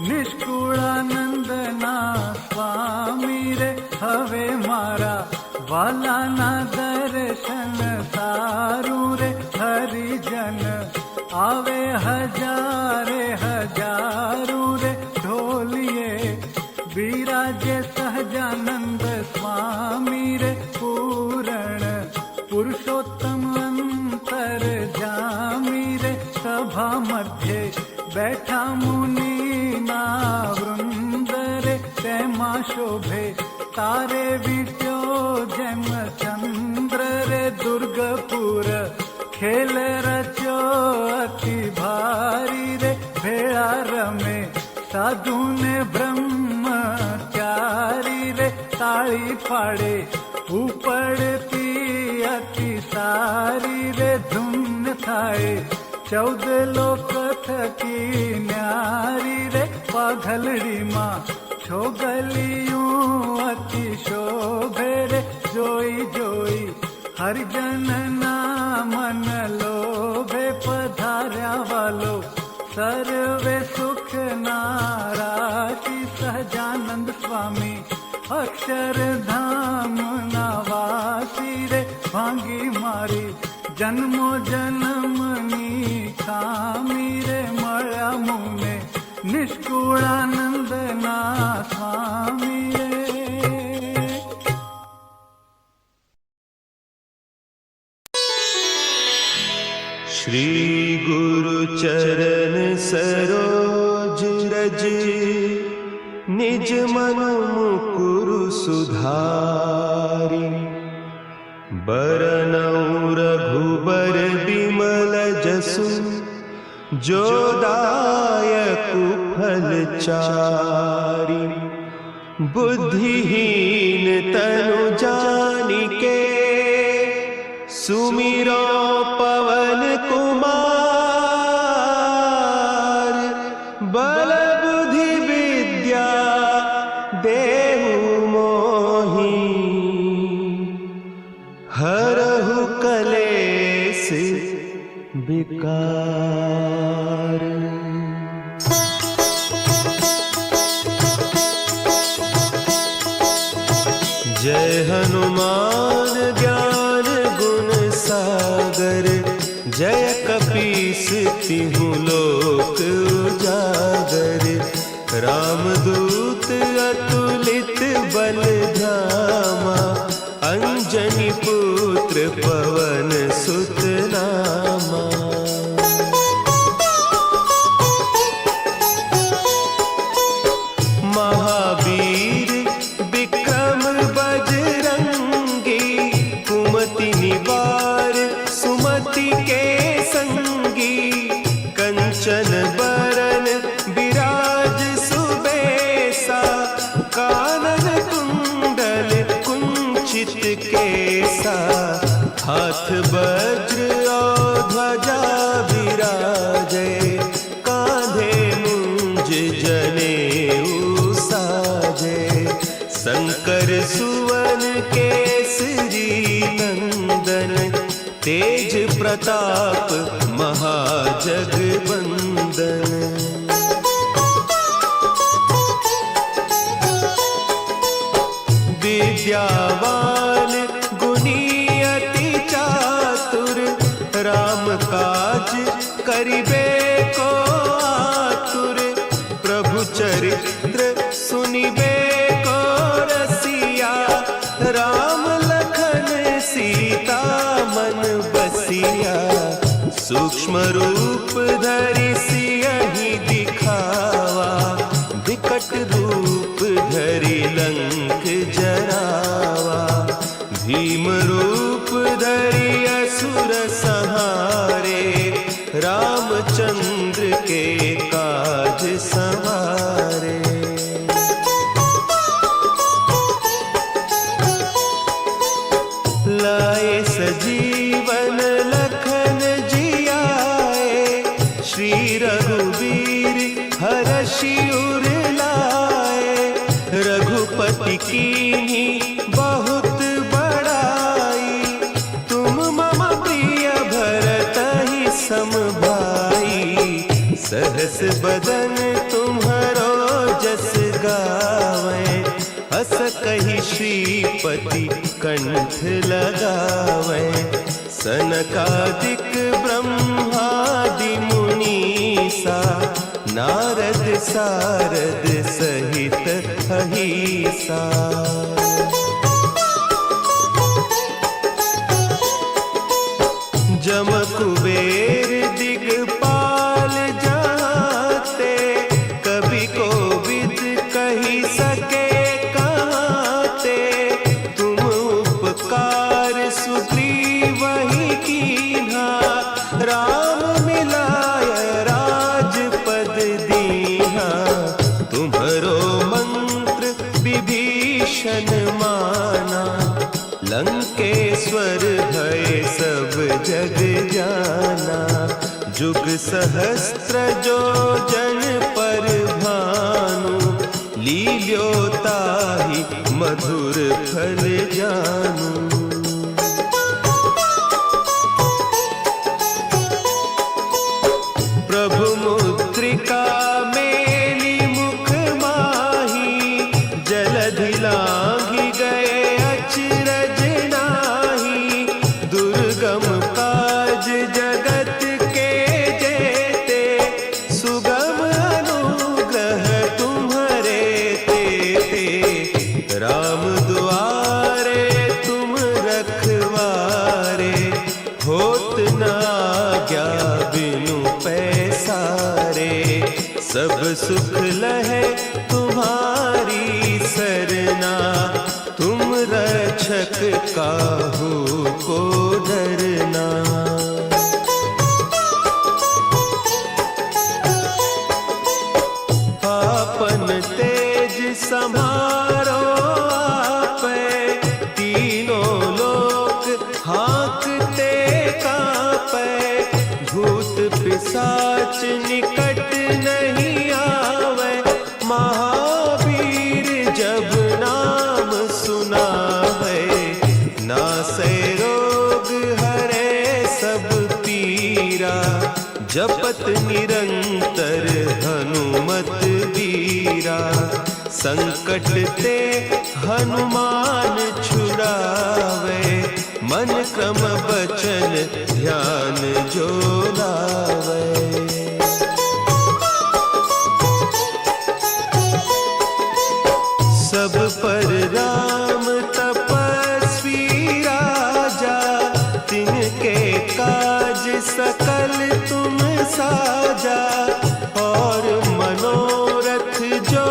નિષ્કુળાનંદના સ્વામી રે હવે મારા વાલાના દર્શન સારું રે હરિજન આવે હજારે હજારું રે ઢોલિયે બિરાજે સહજાનંદ સ્વામી રે પૂરણ પુરુષોત્તમ અંતર જામી રે સભા મધ્યે બેઠા મુનિના વૃંદ રે તેમાં શોભે તારે વિટ્યો જેમ ચંદ્ર રે દુર્ગપુર ખેલ રચ્યો અતિ ભારી રે ભેળા રમે સાધુ ને બ્રહ્મચારી રે તાળી પાડે ઉપડતી અતિ સારી રે ધૂન થાય 14 લોક થકી ન્યારી રે પાઘલડીમાં છોગલિયું અતિ શોભે રે જોઈ જોઈ હરિજનના મન લોભે પધાર્યા વાલો સર્વે સુખ નારાશી સહજાનંદ સ્વામી અક્ષરધામ ના વાસી રે ભાંગી મારી જન્મો જન્મની ખામી રે મળ્યા મુને નિષ્કુળાનંદ ના સ્વામી રે श्री गुरु चरण सरोज रज निज मन मुकुरु सुधारी बरनउँ रघुबर बिमल जसु जो दायकु फल चारि बुद्धिहीन तनु जानिके सुमिरो पवन कुमार बल बुद्धि विद्या देहु मोहि हरहु कलेस विकार। जय हनुमान ज्ञान गुण सागर जय कपीस तिहु लोक उजागर रामदूत अतुलित बल धामा अंजनी पुत्र पवन सुत नामा। महावीर विक्रम बजरंगी कुमति निवार सुमति के संगी कंचन बरन विराज सुबेसा कानन कुंडल कुंचित केसा हाथ वज्र और ध्वजा विराजे कांधे मुंज जनेऊ साजे शंकर सुवन केसरी नंदन तेज प्रताप महाजगवंदन। विद्यावान गुणी अति चातुर राम काज करिबे को आतुर प्रभु चरित्र सुनिबे को रूप धरि लंक जरावा, भीम रूप धरि असुर संहारे, रामचंद्र के काज संवारे। लाए सजीवन लखन जियाए, श्री रघुवीर हरषि उर लाए, रघुपति कीन्ही बहुत बड़ाई, तुम मम प्रिय भरतहि सम भाई, सहस बदन तुम्हरो जस गावें, हस कहि श्रीपति कंठ लगावें, सनकादिक ब्रह्मादि मुनीसा, नारद सारद सहित अहिसा। जम कुबेर दिगपाल जाते, कवि कोविद कही सके कहते, तुम उपकार सुग्रीवहि कीन्हा, राम मिलाय राजपद दीन्हा, तुम्हरो मंत्र विभीषण माना, लंकेश्वर भय सब जग जाना, जुग सहस्त्र जो जन पर भानु, लील्योताहि मधुर फल जानू। प्रभु मुद्रिका मेली मुख माही, जलधि लांघि गए अचरज नाही, दुर्गम काज जगत के जेते, सुगम अनुग्रह तुम्हरे तेते, राम दुआरे तुम रखवारे, होत न आज्ञा बिनु पैसारे, सब सुख लहे तुम्हारी सरना, तुम रक्षक काहू को डरना। आपन तेज संभारो आपै, तीनों लोक हाँकते कांपै, भूत पिशाच निकट नहीं आवे, महावीर जब नाम सुनावे, नासै रोग हरे सब पीरा, जपत निरंतर हनुमत वीरा, संकट ते हनुमान छुड़ावे, मन क्रम बचन ध्यान जो लावे। सब पर राम तपस्वी राजा, तिनके काज सकल तुम साजा, और मनोरथ जो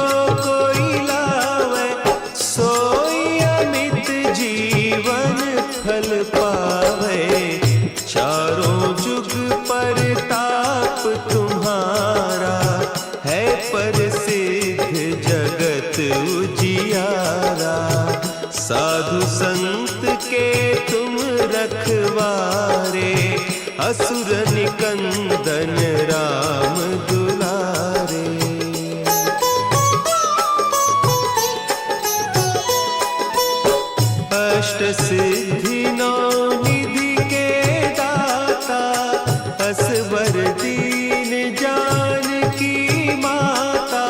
कोई लावे, सोई अमित जीवन फल पावे, चारों जुग परताप तुम्हारा, है प्रसिद्ध जगत उजियारा, साधु संत के तुम रखवारे, असुर निकंदन राम दुलारे। अष्ट सिद्धि नौ निधि के दाता, असवर दीन जानकी माता,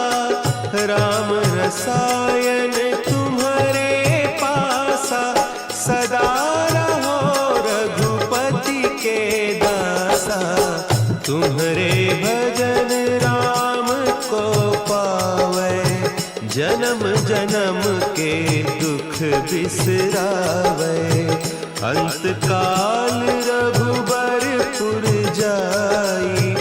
राम रसायन तुम्हारे पासा, सदा रहो रघुपति के दासा, तुम्हारे भजन राम को पावे, जन्म जन्म के दुख बिसरावे, अंत काल रघुबरपुर जाई,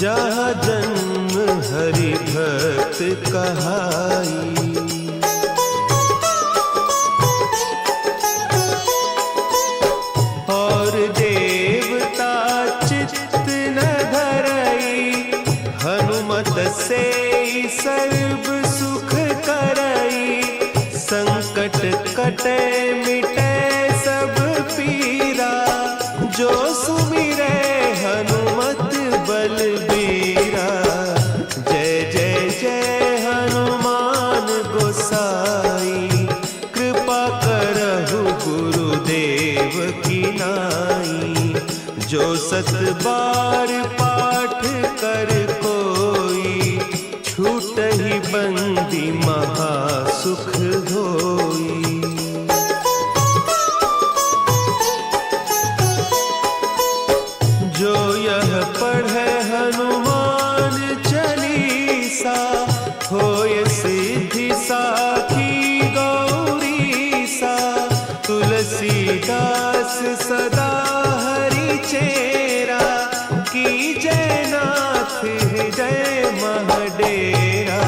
जहाँ जन्म हरि भक्त कहाई। संकट कटे मिटे सब पीरा, जो सुमिरे हनुमत बलबीरा। जय जय जय हनुमान गोसाई, कृपा करहु गुरुदेव की नाई। जो सत बार पाठ कर कोई, छूटहि बंदी महासुख होई। जो यह पढ़े हनुमान चालीसा, होय सिद्धि साखी गौरीसा। तुलसीदास सदा हरि चेरा, की जयनाथ हृदय महडेरा।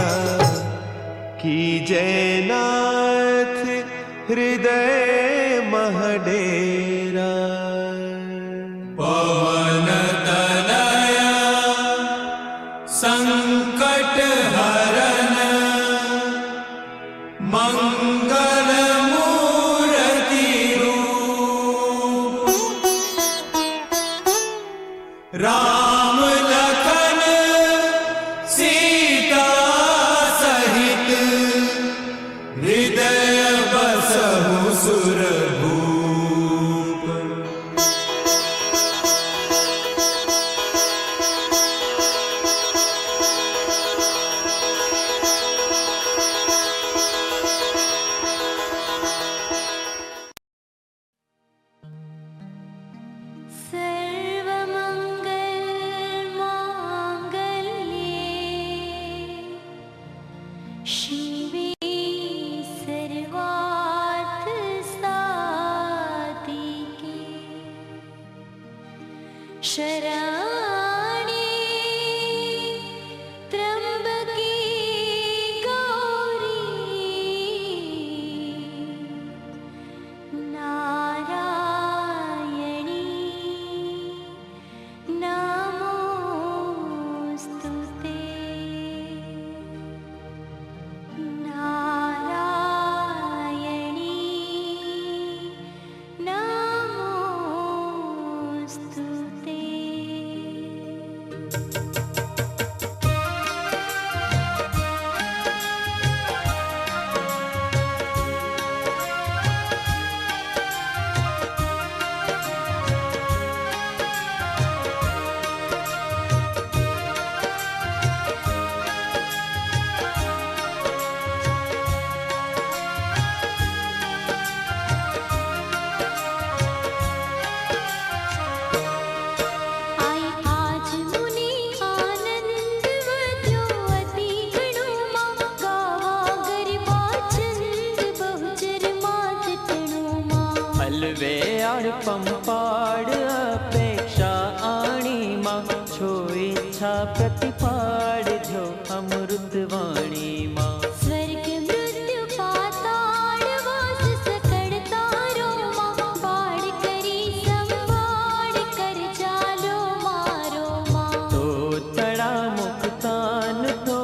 की जयनाथ हृदय महडेरा। पवन तनया संकट हरन, मंगल मूर्ति रूप। राम लखन सीता सहित, हृदय बसहु सुरभूप। शिवे सर्वार्थ साधिके, शरण्ये त्र्यंबके गौरी, नारायणी नमोस्तुते। नारायणी नमोस्तुते। पंपाड़ अपेक्षा आणी मां, छो इच्छा प्रतिपाड़ जो अमृत वाणी मां। स्वर्ग मृत्यु पाताल वास सकड़ तारो मां, पाड़ करी संभाड़ कर चालो मारो मां। तो तड़ा मुक्तान तो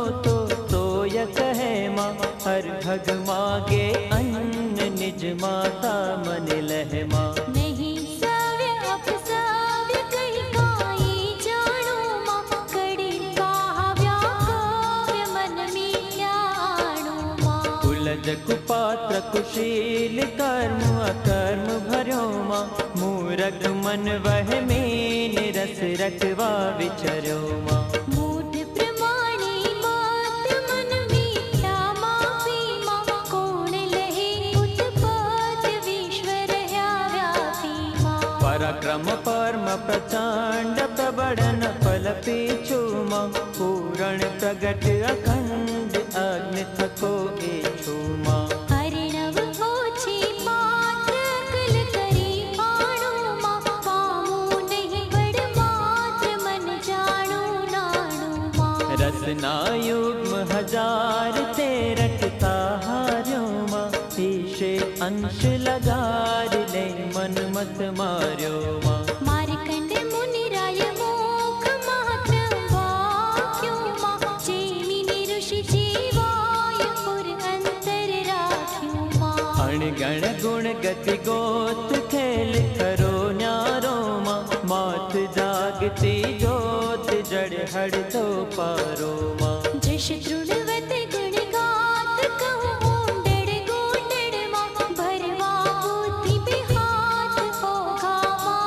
य कहे मां, हर भग मागे अन्न निज माता मन लह मां। नहीं सव्य अपसव्य कही काई जानो मां, कड़ी काव्या काव्य मन मीठ्याणो मां। कुलज कुपात्र कुशील कर्म अकर्म भर्यो मां, मूरख मन वह में रस रटवा विचर्यो मां। मूढ़ प्रमाणे मात्र मन मीठ्या मापी मां, कोण लहे उत्पत विश्वर व्यापी मां। पराक्रम परम प्रचंड प्रबड़न फल पीछू मां, पूरण प्रगट अखंड अग्नि थको एछू मां। हरिणव ओछी पात्र अकल करी पाणो मां, पामू नहीं बड़ मात्र मन जाणो नाणो मां। रसना युग्म हजार ते रटता हार्यो मां, ईशे अंश लगार ले मन मत मार्यो मां। मार्कंड मुनि राय मोख मात्र वाक्यो मां, जेमिनि ऋषि जीवाय पुर अंतर राख्यो मां। अणगण गुण गति गोत खेल करो न्यारो माँ, मात जागती जोत जड़ हड़ तो पारो माँ। जश तृणवत गुण गात कहूँ ओंडड़ गोंडड़ माँ, भरवा बुद्धि बिहात हो खामा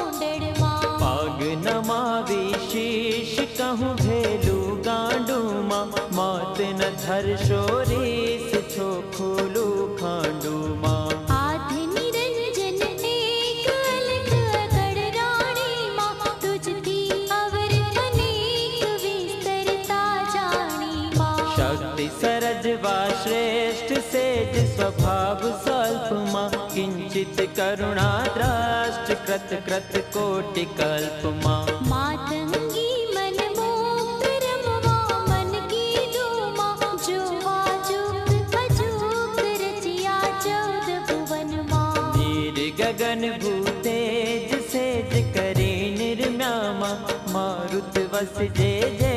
ओंडड़ माँ। पाग नमावी शीश कहूँ भेलू गांडू माँ, मात न धर शोरीस छो खोलू खांडू माँ। आध निरंजन एक अलग अगड़ राणी माँ, तुझती अवर अनेक विस्तरता जानी माँ। शक्ति सरज वा श्रेष्ठ सेज स्वभाव स्वल्प माँ, किंचित करुणा द्राष्ट कृत कृत कोटि कल्प माँ। मातंगी मन मुक्त रमवा मन की धूमा, जुवा जुक्त अजुक्त रचिया चौद भुवन माँ। नीर गगन भूतेज सेज करे निर्म्यामा, मारुत वस जे जे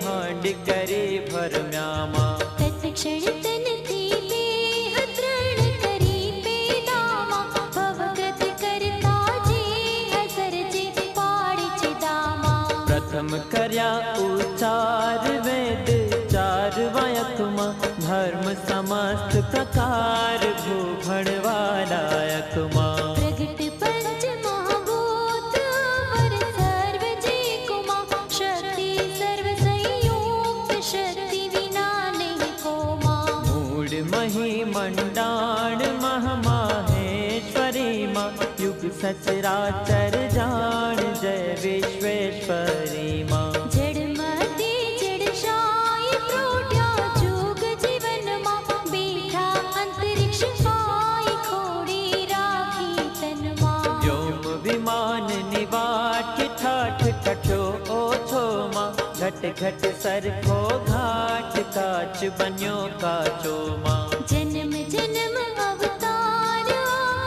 भांड करे भरम्यामा। तत्क्षण तन थी बेह तृण करी पेदामा, भवगत करता जे हसर जे पाड़ी चिदामा। प्रथम कर्या उचार वेद चार वायकमा, धर्म समस्त प्रकार भूभण वालायकमा। प्रगट पंच महाभूत अवर सर्व जे कुमा, शक्ति सर्व संयुक्त शक्ति विना नहीं कोमा। मूड मही मंडाण महामाहेश्वरी माँ, युग सचराचर जान जय विश्वेश्वरी माँ। जड़ मध्य जड़ शाय प्रोट्या जुग जीवन माँ, बीठा अंतरिक्ष पाय खोड़ी राखी तन माँ। व्योम विमान निवाट ठाठ कठो ओछो माँ, घट घट सरखो घाट काच बन्यो काचो माँ। जन्म जन्म अवतार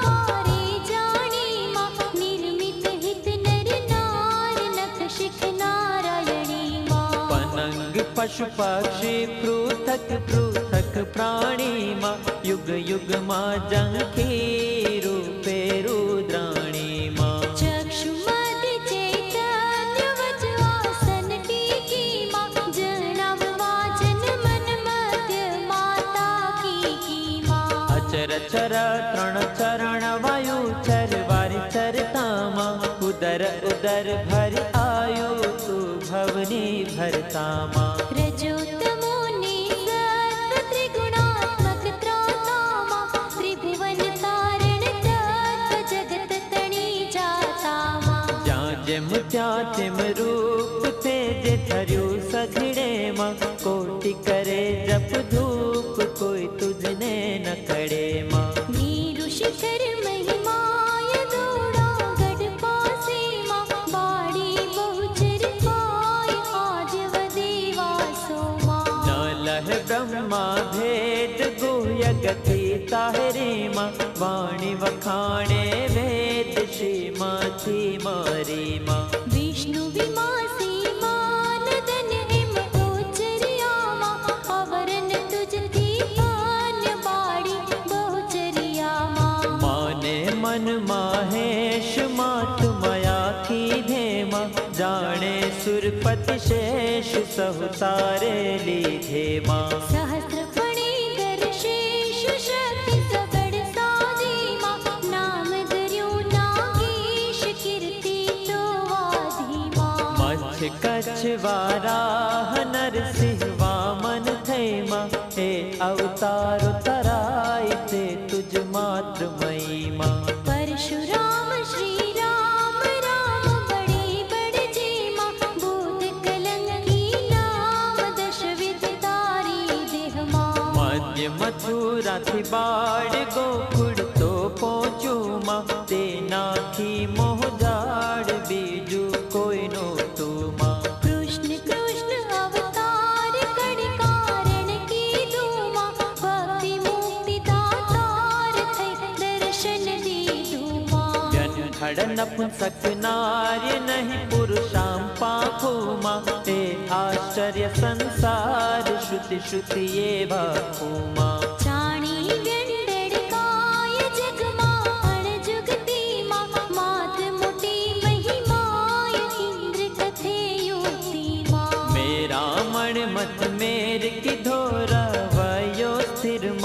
आरे जानी माँ, निर्मित हित नर नार नख शिख नारायणी माँ। पनंग पशु पक्षी पृथक पृथक प्राणी माँ, युग युग माँ जंखी रूपे रुद्राणी माँ। चक्षु मध्य चैतन्य वच आसन टीकी माँ, जनाव वाचन मन मध्य माता की माँ। अचर चर तृण चरण वायु चर वारि चरता माँ, उदर उदर भर आयु तू भवनी भरता माँ। रजोतमो निसत्व त्रिगुणात्मक त्राता माँ, त्रिभुवन तारण तत्व जगत तणी जाता माँ। ज्યાં જેમ ત્યાં તેમ રૂપ તેજ ધર્યું સઘળે માં, કોટી કરે જપ ધૂપ કોઈ તુજને ન કડે માં। नीरु शिखर महिमाय दौड़ा गढ़ पासे माँ, बाड़ी बहुचर पाय आजव देवासो माँ। न लह ब्रह्मा भेद गुह्य गति ताहरे माँ, वाणी वखाणे वेद श्रीमती मारी माँ। विष्णु विमासी मानदन हिम गोचरिया माँ, अवरन तुझती पान्य बाड़ी बहुचरिया माँ। माने मन माहेश मात मया कीधे माँ, जाने सुरपति शेष सहु तारे लीधे माँ। सहस्र फणीधर शेष शक्ति सगड़ साजे माँ, नाम धर्यो नागेश कीर्ति तो वाधी माँ। मत्स्य कच्छ वाराह नरसिंह वामन थे माँ, हे अवतार तराय ते तुझ मात्र मई माँ। परशुराम श्री राम राम बड़े बड़े जे माँ, भूत कलंकी नाम दश विध तारी देह माँ। मध्य मथुरा थी बाड़ गोकुड़ तो पहुँचू माँ, ते नाखी मोह जाड़ बीजू कोई नो तू माँ। कृष्ण कृष्ण अवतार कण कारण की धूमा, भक्ति मुक्ति दातार थई दर्शन दी धूमा। जन खड़ नपुंसक नार्य नहीं पुरुषाम पाखो माँ, ते आश्चर्य संसार श्रुति श्रुति ये बापू माँ। चाणी व्यंडड़ का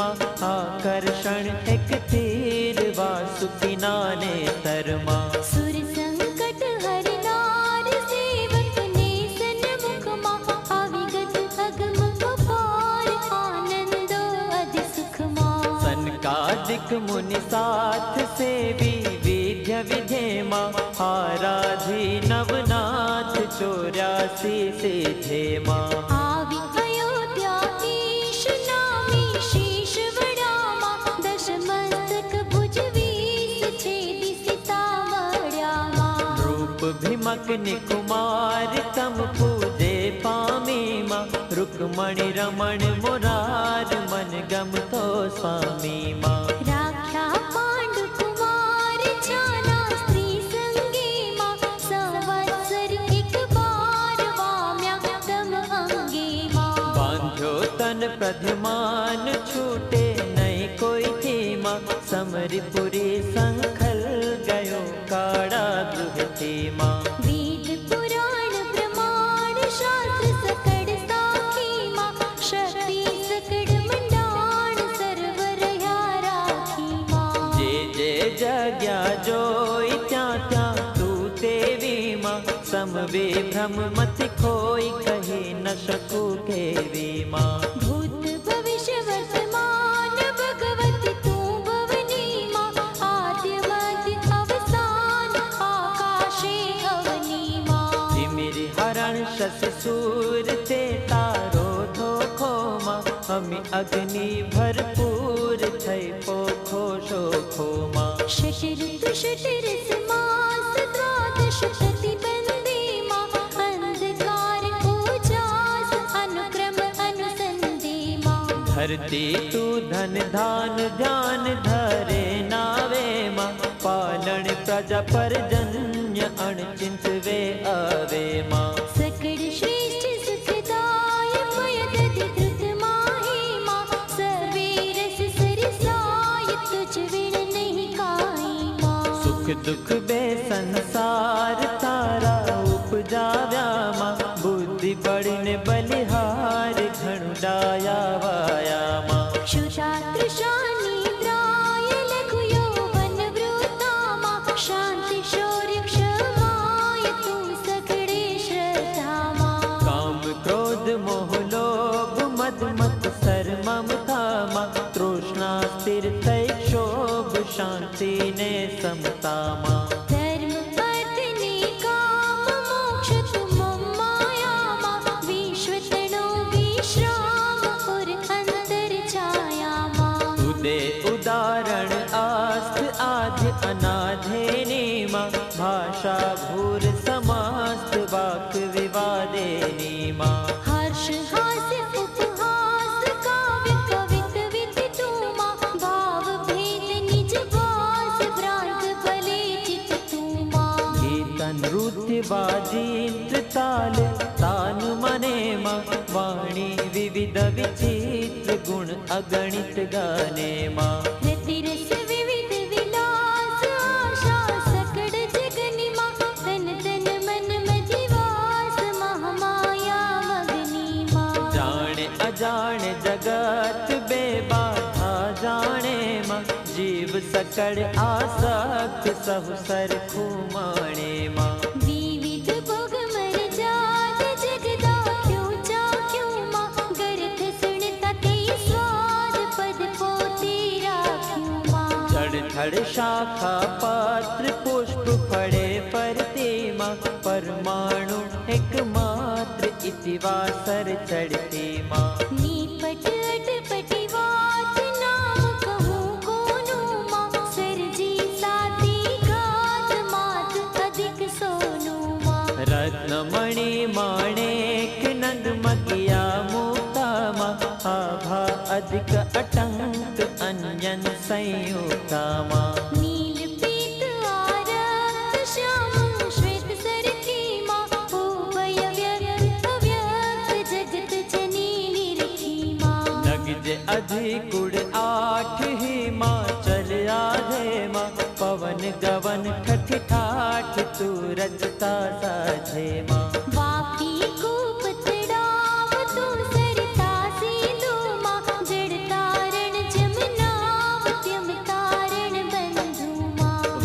માં આકર્ષણ એક તીર વાસુકીના નેતરમાં. સુર સંકટ હરનાર સેવકને સન્મુખમાં આવી ગત અગમ અપાર આનંદો અધિ સુખમાં. સનકાદિક મુનિ સાથ સેવી વિદ્ય વિધેમાં આરાધી નવનાથ 84 સિદ્ધેમાં. આવી અયોધ્યાધીશ નામી શીશ વડામાં દશમસ્તક ભુજ 20 છેદી સીતામઢ્યામાં. રૂપ ભીમક નિકુમાર તમ પૂજે પામીમાં રૂકમણી રમણ મોરાર મન ગમતો સ્વામીમાં. રાખ્યા પાંડુ કુમાર છાના સ્ત્રી સંગીમાં સંવત્સર એક બાર વામ્યા તમ અંગીમાં. બાંધ્યો તન પ્રધમાન છૂટે નહીં કોઈથીમાં સમરીપુરી સંખલ ગયો કાળા ગૃહથીમાં. વેદ પુરાણ પ્રમાણ શાસ્ત્ર સકડ સાખીમાં શક્તિ સકડ મંડાણ સર્વ રહ્યા રાખીમાં. જે જે જગ્યા જોઈ ત્યાં ત્યાં તું તેવીમાં સમવે ભ્રમ મત કોઈ કહી ન શકું કેવીમાં. ભૂત ભવિષ્ય વર્તમાન ભગવતી તું ભવનીમાં આદ્ય મધ્ય અવસાન આકાશે અવનીમાં. ધીમિર હરણ શશ સૂર તે તારો ધોખોમાં અમે અગ્નિ ભરપૂર થઈ પોખો શોખોમાં. શશિઋતુ શશિરસ માસ દ્વાદશ પ્રતિબંધીમાં અંધકાર ઓજાસ અનુક્રમ અનુસંધીમાં. ધરતી તું ધન ધાન ધ્યાન ધરે નાવેમાં પાલણ પ્રજા પરજન્ય અણચિંતવે અવેમાં. સકળ શ્રેષ્ઠ સુખદાય મયદધિ ધૃત માહીમાં સર્વે રસ સરસાય તુજ વિણ નહીં કાઈમાં. સુખ દુઃખ બે સંસાર તારા ઉપજાવ્યામાં બુદ્ધિ બળને બલિહાર ઘણું ડાયા વાયામાં. શુચા તૃષાની દ્રાય લઘુ યૌવન વૃતામાં શાંતિ શૌર્ય ક્ષમાય તું સકળે શ્રદ્ધામાં. કામ ક્રોધ મોહ લોભ મદ મત સર મમતામાં તૃષ્ણા સ્થિર થઈ ક્ષોભ શાંતિ ને સમતામાં. ધર્મ પત્ની કામ મોક્ષ તુમ માયામાં વિશ્વ તણો વિશ્રામ પુર અંતર છાયામાં. ઉદે ઉદાહરણ આસ્થ આદ્ય અનાધેનીમાં ભાષા ભૂર સમાસ્ત વાક વિવાદેનીમાં. હર્ષ હાસ્ય ઉપહાસ કાવ્ય કવિત વિદિતુમાં ભાવ ભેદ નિજ વાસ ભ્રાંત ભલે ચિત્ત તુમાં. ગીત નૃત્ય વાજિંત્ર તાલ તાન મનેમાં વાણી વિવિધ વિચિત્ર ગુણ અગણિત ગાનેમાં. રતિરસ વિવિધ વિલાસ આશા સકળ જગનીમાં તન તન મન મધિવાસ મહામાયા મગનીમાં. જાણે અજાણે જગત બે બાધા જાણેમાં જીવ સકળ આસક્ત સહુ સરખું માણેમાં. વિવિધ ભોગ મર જાત જગદાખ્યું ચાખ્યુંમાં ગરથ સુણતા તે સ્વાદ પદ પોતે રાખ્યુંમાં. જળથળ શાખા પાત્ર પુષ્પ ફળે ફરતીમાં પરમાણુ એકમાત્ર ઇતિવાસર ચડતીમાં. નીપટ અટપટી વાત નામ કહું કોનુંમાં સરજી સાતી ઘાત માત અધિક સોનુંમાં. રત્નમણિ માણેક નંદ મગિયા મુક્તામાં આભા અધિક અટંક અન્યન સંયુક્તામાં. નીલ પીત આરક્ત શ્યામ શ્વેત સરખીમાં ઉભય વ્યક્ત અવ્યક્ત જગત જની નિરખીમાં. નગજે અધિકુળ આઠ હિમાચલ આધેમાં પવન ગવન ઠઠ ઠાઠ તું રચતા સાધેમાં. વાપી કૂપ તળાવ તું સરતા સિંધુમાં જળ તારણ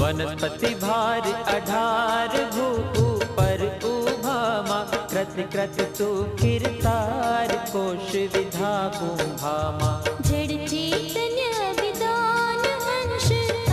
वनस्पति भार 18 भू ऊपर उभामा कृत कृत तू किरतार कोश विधा कुंभामा जड़ चैतन्य विदान अंश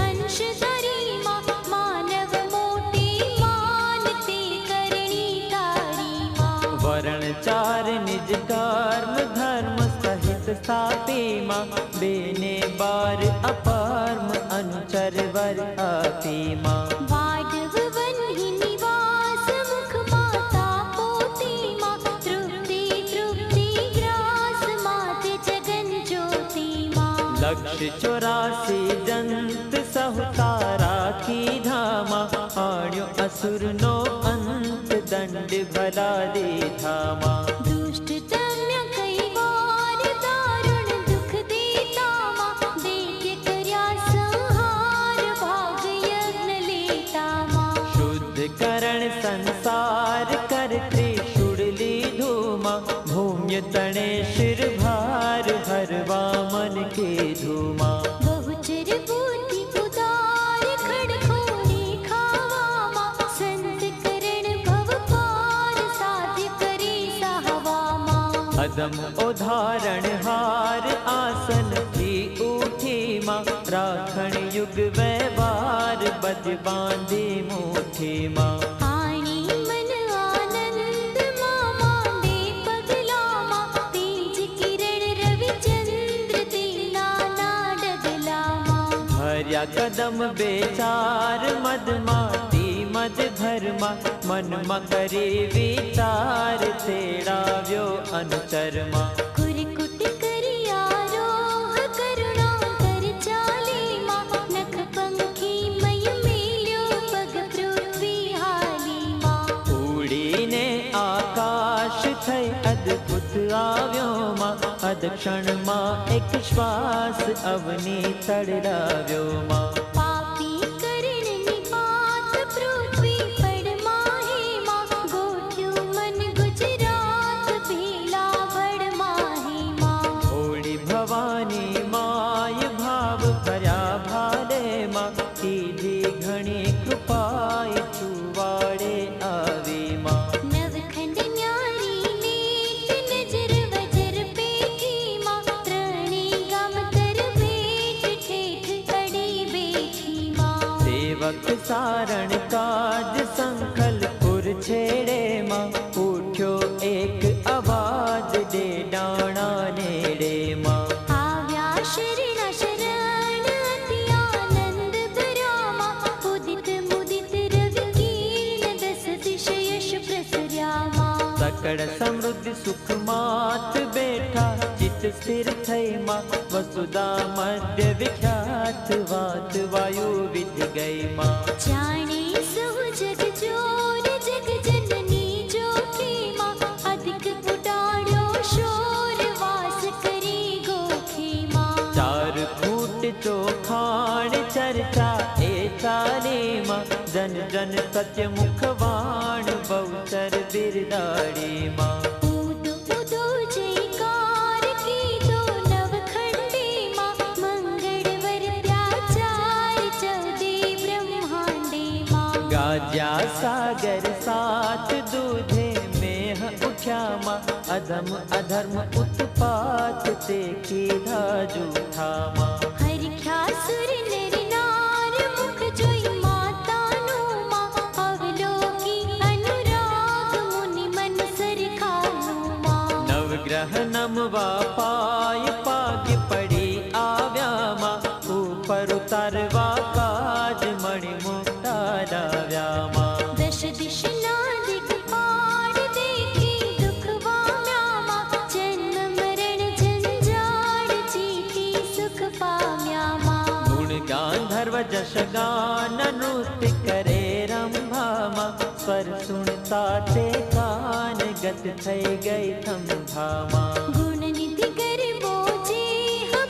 अंश धरीमा मानव मोटी मानते करणी तारीमा वर्ण चार निज कर्म धर्म सहित स्थापीमा बेने बार अपार्म अनुचर वर आपीमा वाडव वन्हि निवास मुख माता पोतीमा तृप्ति तृप्ति ग्रास माते जगन ज्योतिमा लक्ष्य 84 जंत सहुतारा की धामा आण्यो असुर नो अंत दंड भला दे धामा दुष्ट दम्य कई बार दारुण दुख देतामा दैत्य कर्या संहार भाग यज्ञ लेतामा शुद्ध करण संसार कर त्रिशूलि धूमा भूम्य तणे शिर भार भरवा मन के धूमा बहुचर बुद्धि उदार खड़खोरे खावामा संत करण भव पार साध्य करे सहवामा अदम उदाहरण हार आसन की उठी माँ राखण युग व्यवहार बज बांधे मुठी माँ आणी मन आनंद मामा दे पगलामा तेज किरण रवि चंद्र तेना ना डगलामा भर्या कदम बेचार मद माती मद भरमा मन करे विचार तेड़ाव्यो अनुचरमा कुरकुट करिया रोह करुणा कर चालीमा नख पंखी मय मेल्यो पग पृथ्वी हालीमा उड़ीने आकाश થઈ અદ્ભુત આવ્યો માં અદક્ષણ માં એક શ્વાસ અવની તડડાવ્યો માં पापी करण निपात पृथ्वी पड़ माहीमा गोठ्यु मन गुजरात भेला बड़ माहीमा હોળી ભવાની માય ભાવ ભર્યા ભાલે માં કીધી ઘણી કૃપાય છુવાડે આવી માં नवखंड न्यारी नीत नजर वजर पेठीमा त्रणी गम कर बेट ठेठ अड़ी बेठीमा સેવક સારણ કાજ સંખલપુર છેડે માં ઉઠ્યો એક અવાજ દે ડાણા નેડે માં आव्या शरण शरण अति आनंद भरामा उदित मुदित रवि कीर्ण दस दिश यश प्रसर्यामा सकड़ समृद्धि सुख मात बैठा चित स्थिर થઈ માં વસુધા મધ્ય વિખ્યાત વાત વાયુ વિધ ગઈ માં जाने सहु जग जोर जग जननी जोखीमा अधिक उडाड्यो शोर वास करी गोखीमा ચાર ફૂટ ચોખાણ ચર્ચા એ ચાલે માં જન જન સત્ય મુખવાણ બહુચર બિરદાડી માં ऊदो ऊदो जयकार कीधो नवखंडेमा मंगळवर त्याचार चौदे ब्रह्मांडेमा ગાજ્યા સાગર સાત દૂધે મેહ ઉઠ્યા માં અધમ અધર્મ ઉત્પાત તે કીધા જૂઠા માં हरिख्यासुर नर नार मुख जोई मातानुमा अवलोकी अनुराग मुनि मन सरखानुमा નવગ્રહ નમવા પાય પાગ્ય પડી આવ્યા માં ઉપર ઉતારવા કાજ મણિ મુક્તારાવ્યા માં दश दिशना दिक्पाल देखी दुख वाम्यामा जन्म मरण जंजाल जीती सुख पाम्यामा ગુણ ગાંધર્વ જશ ગાન નૃત્ય કરે રંભામાં સ્વર સુણતા તે કાન ગત થઈ ગઈ થંભામાં गुण निधि गरबो जे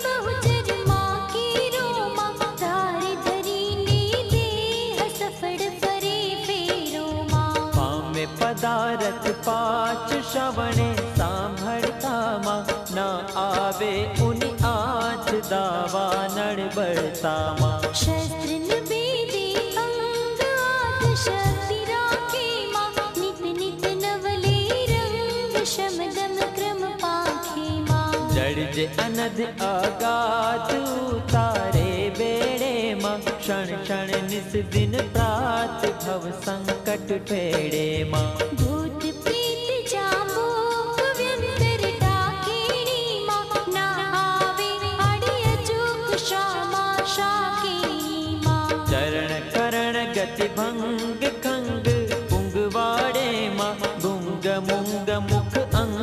बहुचर माँ की रोमा धारी धरी ने देह सफड़ परे फेरोमा પામે પદારથ પાચ શ્રવણે સાંભળતામાં ન આવે ઉની આંચ દાવા નડબડતામાં शस्त्र निबेदे ગરજ અનધ અગાધ ઉતારે બેડે માં ક્ષણ ક્ષણ નિસ દિન પ્રાત ભવ સંકટ ફેડે માં ભૂત પ્રેત જાંબુક વ્યંતર ડાકીણી માં ના આવે આડી અચૂક શ્યામા શાકીણી માં ચરણ કરણ ગતિ ભંગ ખંગ પુંગવાડે માં ગુંગ મુંગ મુખ અંગ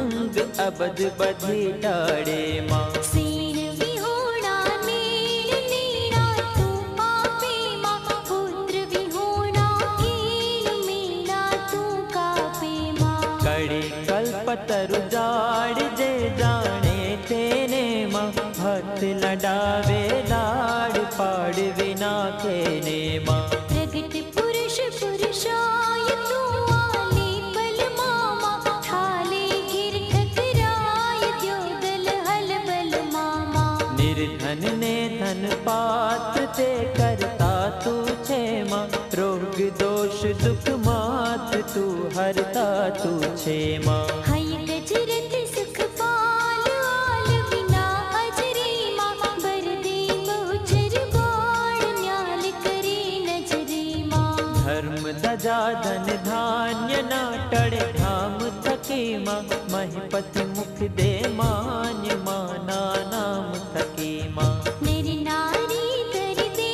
અબદ બધી ટાળે માં સીર વિહોણા નીણ નીણા તું પાપે માં પુત્ર વિહોણા કીન મીણા તું કાપે માં કડી કલ્પતરુ જાડ જે જાણે તેને માં હાથ લડાવે લાડ પાડ વિના કેને માં પ્રગટ પુરુષ પુરુષાય તું આલે પલ મામા થાલે ઘેર ઠકરાય દ્યો દલ હલબલ મામા નિર્ધન ને ધન પાત તે કરતા તું છે માં રોગ દોષ દુઃખ માત તું હરતા તું છે માં હૈ ગજરાત સુખ પાલ આલ વિના અજરી માં બરદે બહુચર બાળ ન્યાલ કરી નજરી માં ધર્મ ધજા ધન ધાન્ય ના ટળે ધામ થકી માં મહિપત મુખ દે માન્ય માના નામ થકી માં નિર નારી કર દે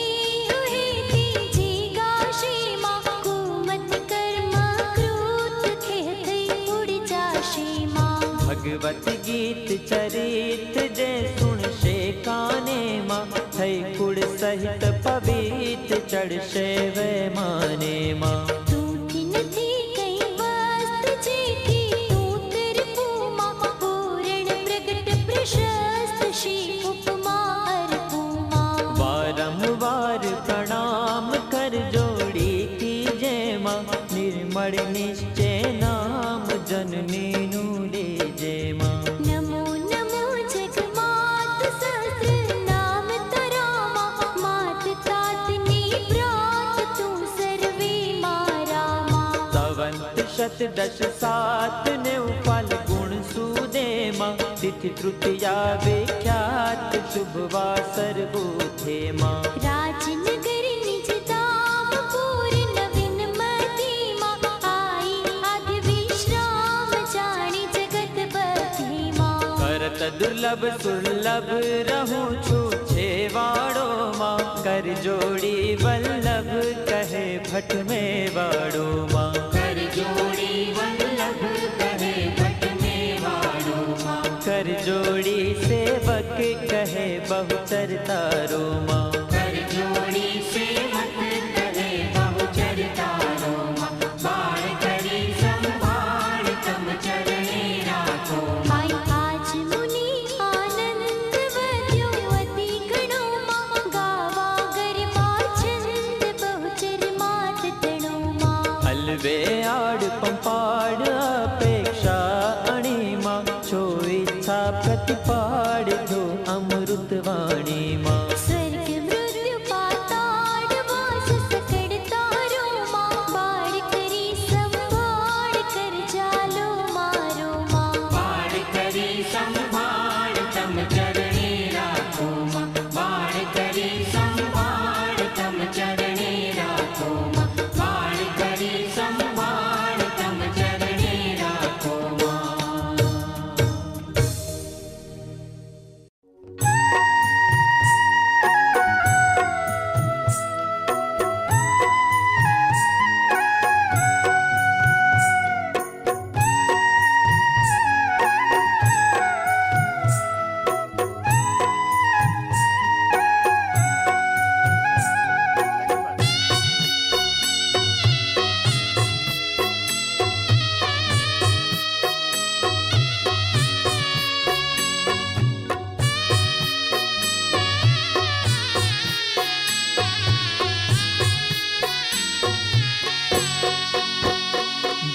હે તેજી ગાશે માં કુમત કર્મ કૃત ખે થઈ ઉડ જાશે માં ભગવત ગીત ચરિત જે સુણશે કાને માં થઈ કુળ સહિત પવિત ચડશે વે માને માં તૂથી નથી કઈ વસ્ત જેથી તું તરફું માં પૂરણ પ્રગટ પ્રશસ્ત શ્રી ઉપમા અર્પું માં વારંવાર પ્રણામ કર જોડી કીજે માં નિર્મળ નિશ્ચય નામ જનનીનું લેજે માં નમો નમો જગમાત સહસ્ર નામ તરામા માત તાતની પ્રાત તું સર્વે મારા માં સંવંત શત દશ સાત નેવ ફાલ્ગુણ સુદે માં તિથિ તૃતીયા વિખ્યાત શુભ વાસર બુધે માં રાજનગર નિજ ધામ પૂર નવીન મતી માં આઈ આદિ વિશ્રામ જાણી જગત બધી માં કરત દુર્લભ સુલભ રહું છું છેવાડો માં કર જોડી વલ્લભ કહે ભટ્ટ મેવાડો માં કર જોડી વલ્લભ કહે ભટ્ટ મેવાડો માં કર જોડી સેવક કહે બહુચર તારો માં કર જોડી સેવક કહે બહુચર તારો માં બાળ કરી સંભાળ તમ ચરણે રાખો આઈ આજ મુનિ આનંદ વધ્યો અતિ ઘણો માં ગાવા ગરબા છંદ બહુચર માત તણો માં હલવે આડ પંપાડ અપેક્ષા અણી માં છો ઈચ્છા પ્રતિપાડ જો અમૃત વાણી માં સ્વર્ગ મૃત્યુ પાતાળ વાસ સકળ તારો માં બાળ કરી સંભાળ કર જાલો મારો માં બાળ કરી સંભાળ તમ ચરણે રાખો માં બાળ કરી સંભાળ તમ ચરણે રાખો માં બાળ કરી સંભાળ તમ ચરણે રાખો માં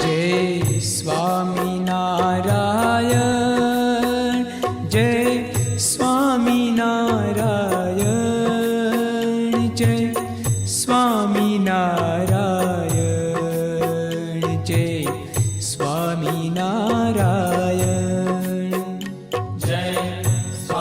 जय स्वामी नारायण जय स्वामी नारायण जय स्वामी नारायण जय स्वामी नारायण जय स्वामी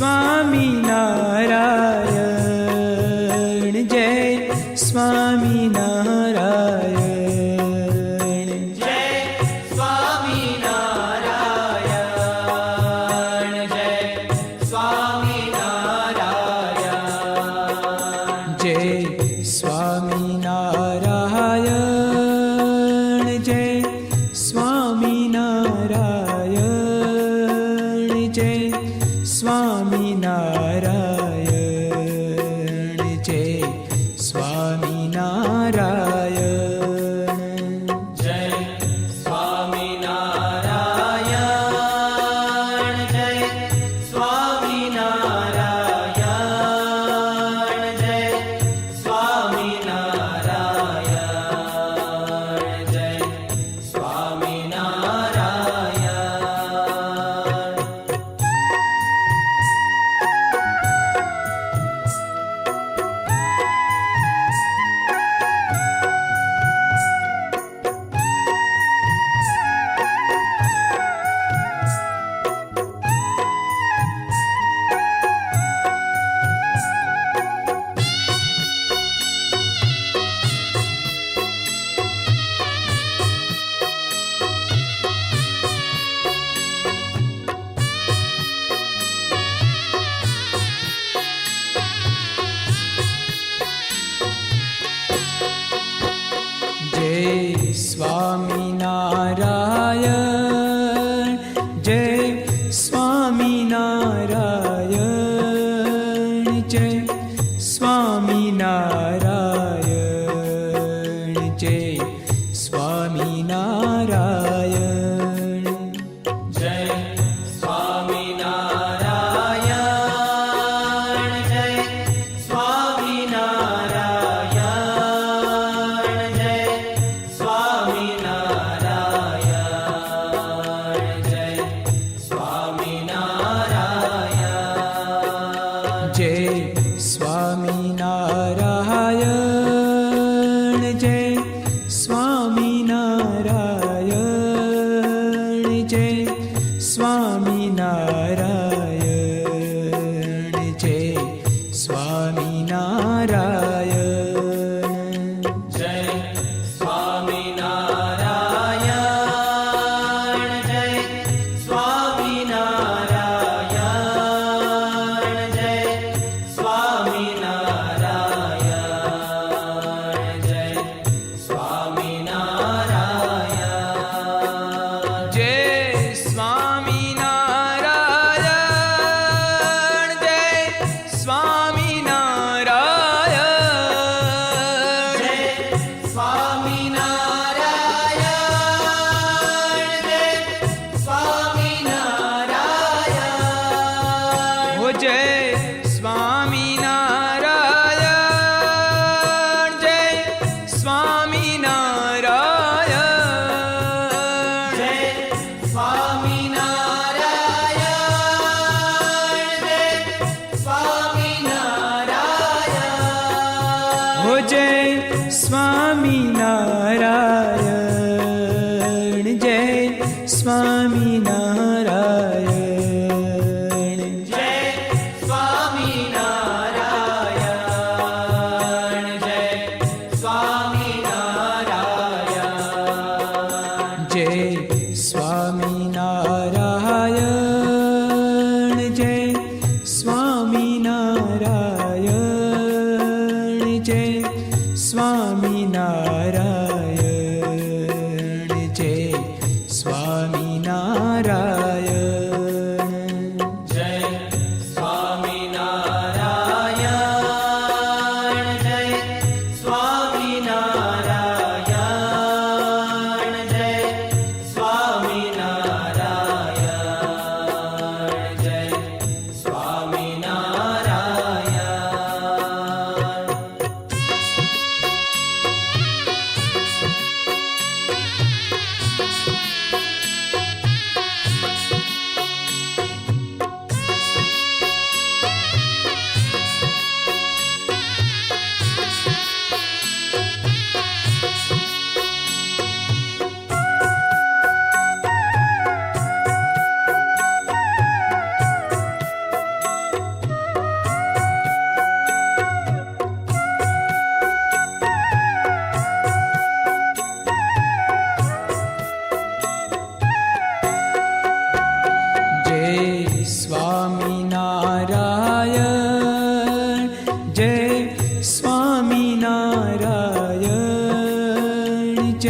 સ્વામિનારાયણ જય સ્વામિનારાયણ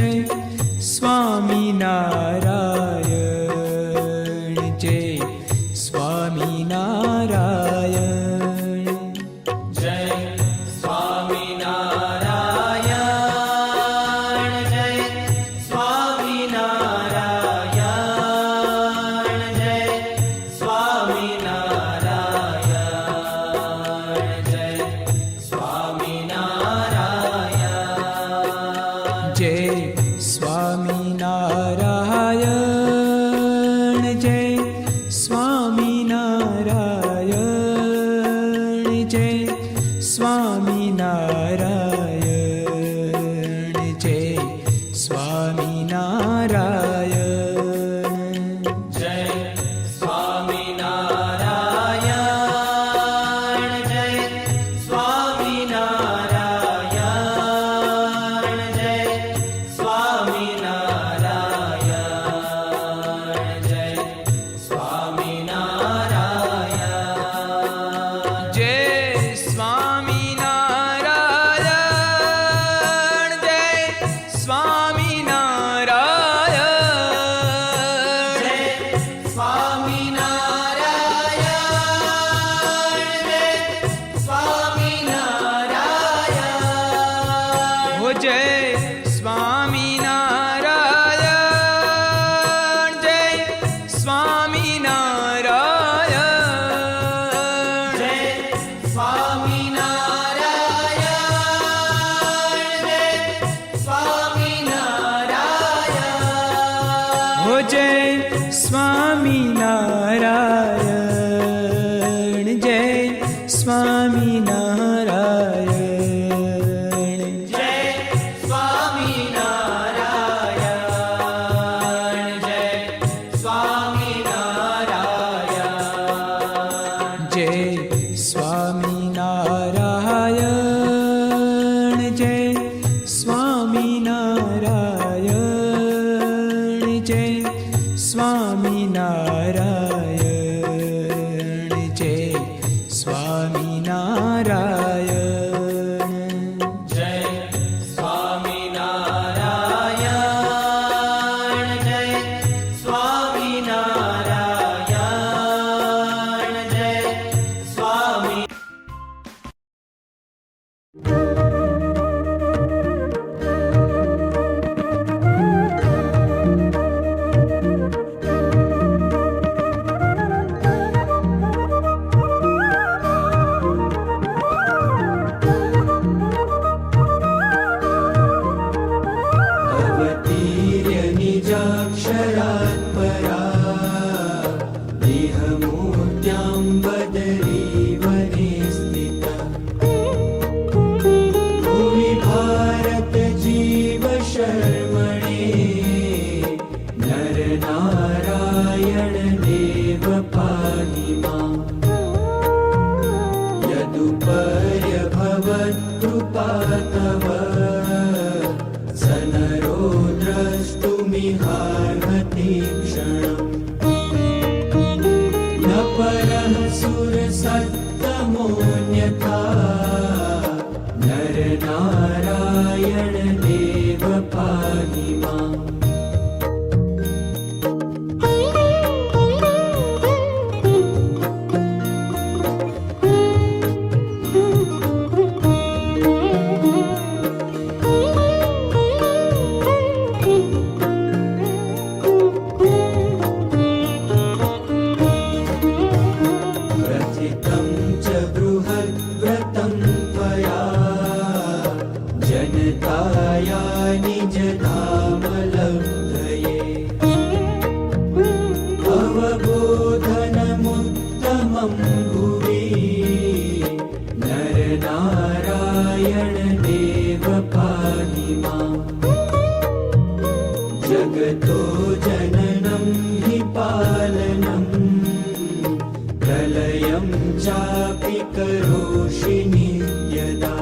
જય સ્વામિનારાયણ જય સ્વામિનારાયણ જય સ્વામિનારાયણ જય સ્વામિનારાયણ જય સ્વામિનારાયણ જય સ્વામિનારાયણ જય સ્વામિનારાયણ જય સ્વામિનારાયણ જય સ્વામિનારાયણ જય સ્વામિનારાયણ જય સ્વામિનારાયણ જય સ્વામિનારાયણ જય સ્વામિનારાયણ જય સ્વામિનારાયણ જય સ્વામિનારાયણ જય સ્વામિનારાયણ જય સ્વામિનારાયણ જય સ્વામિનારાયણ હો જય સ્વામિનારાયણ જય સ્વામિનારાયણ જય સ્વામિનારાયણ જય સ્વામિનારાયણ હો જય સ્વામિનારાયણ જય સ્વામિનારાયણ જય સ્વામિનારાયણ જય સ્વામિનારાયણ જય સ્વામિનારાયણ જય સ્વામિનારાયણ જય સ્વામિનારાયણ જય સ્વામિનારાયણ જય સ્વામિનારાયણ જય સ્વામિનારાયણ જય સ્વામી अवतीर्य निजाक्षरात् परा देहमूर्त्यां बदरीवने स्थिता भुवि भारतजीव शर्मणे नरनारायण देव पाहि माम् यदुपर्यभवत्कृपा तव सनरो द्रष्टुमिहार्हति क्षणम् न परः सुरसत्तमोऽन्यथा नरनारायण देव पाहि माम् प्रथितं च बृहद्व्रतं त्वया जनताया निजधामलब्धये अवबोधनमुत्तमं भुवि नरनारायण देव पाहि माम् जगतो जननं हि पालनं प्रलयं चापि करोषि नित्यदा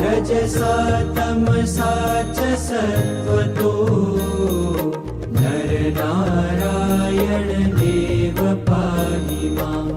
रजसा तमसा च सत्त्वतो नरनारायण देव पाहि माम्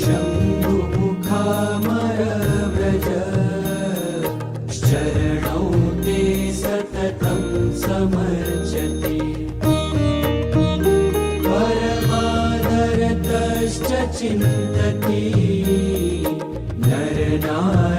शम्भुमुखामरव्रज चरणौ ते सततं समर्चते परमादरतश्च चिन्तति नरनारायण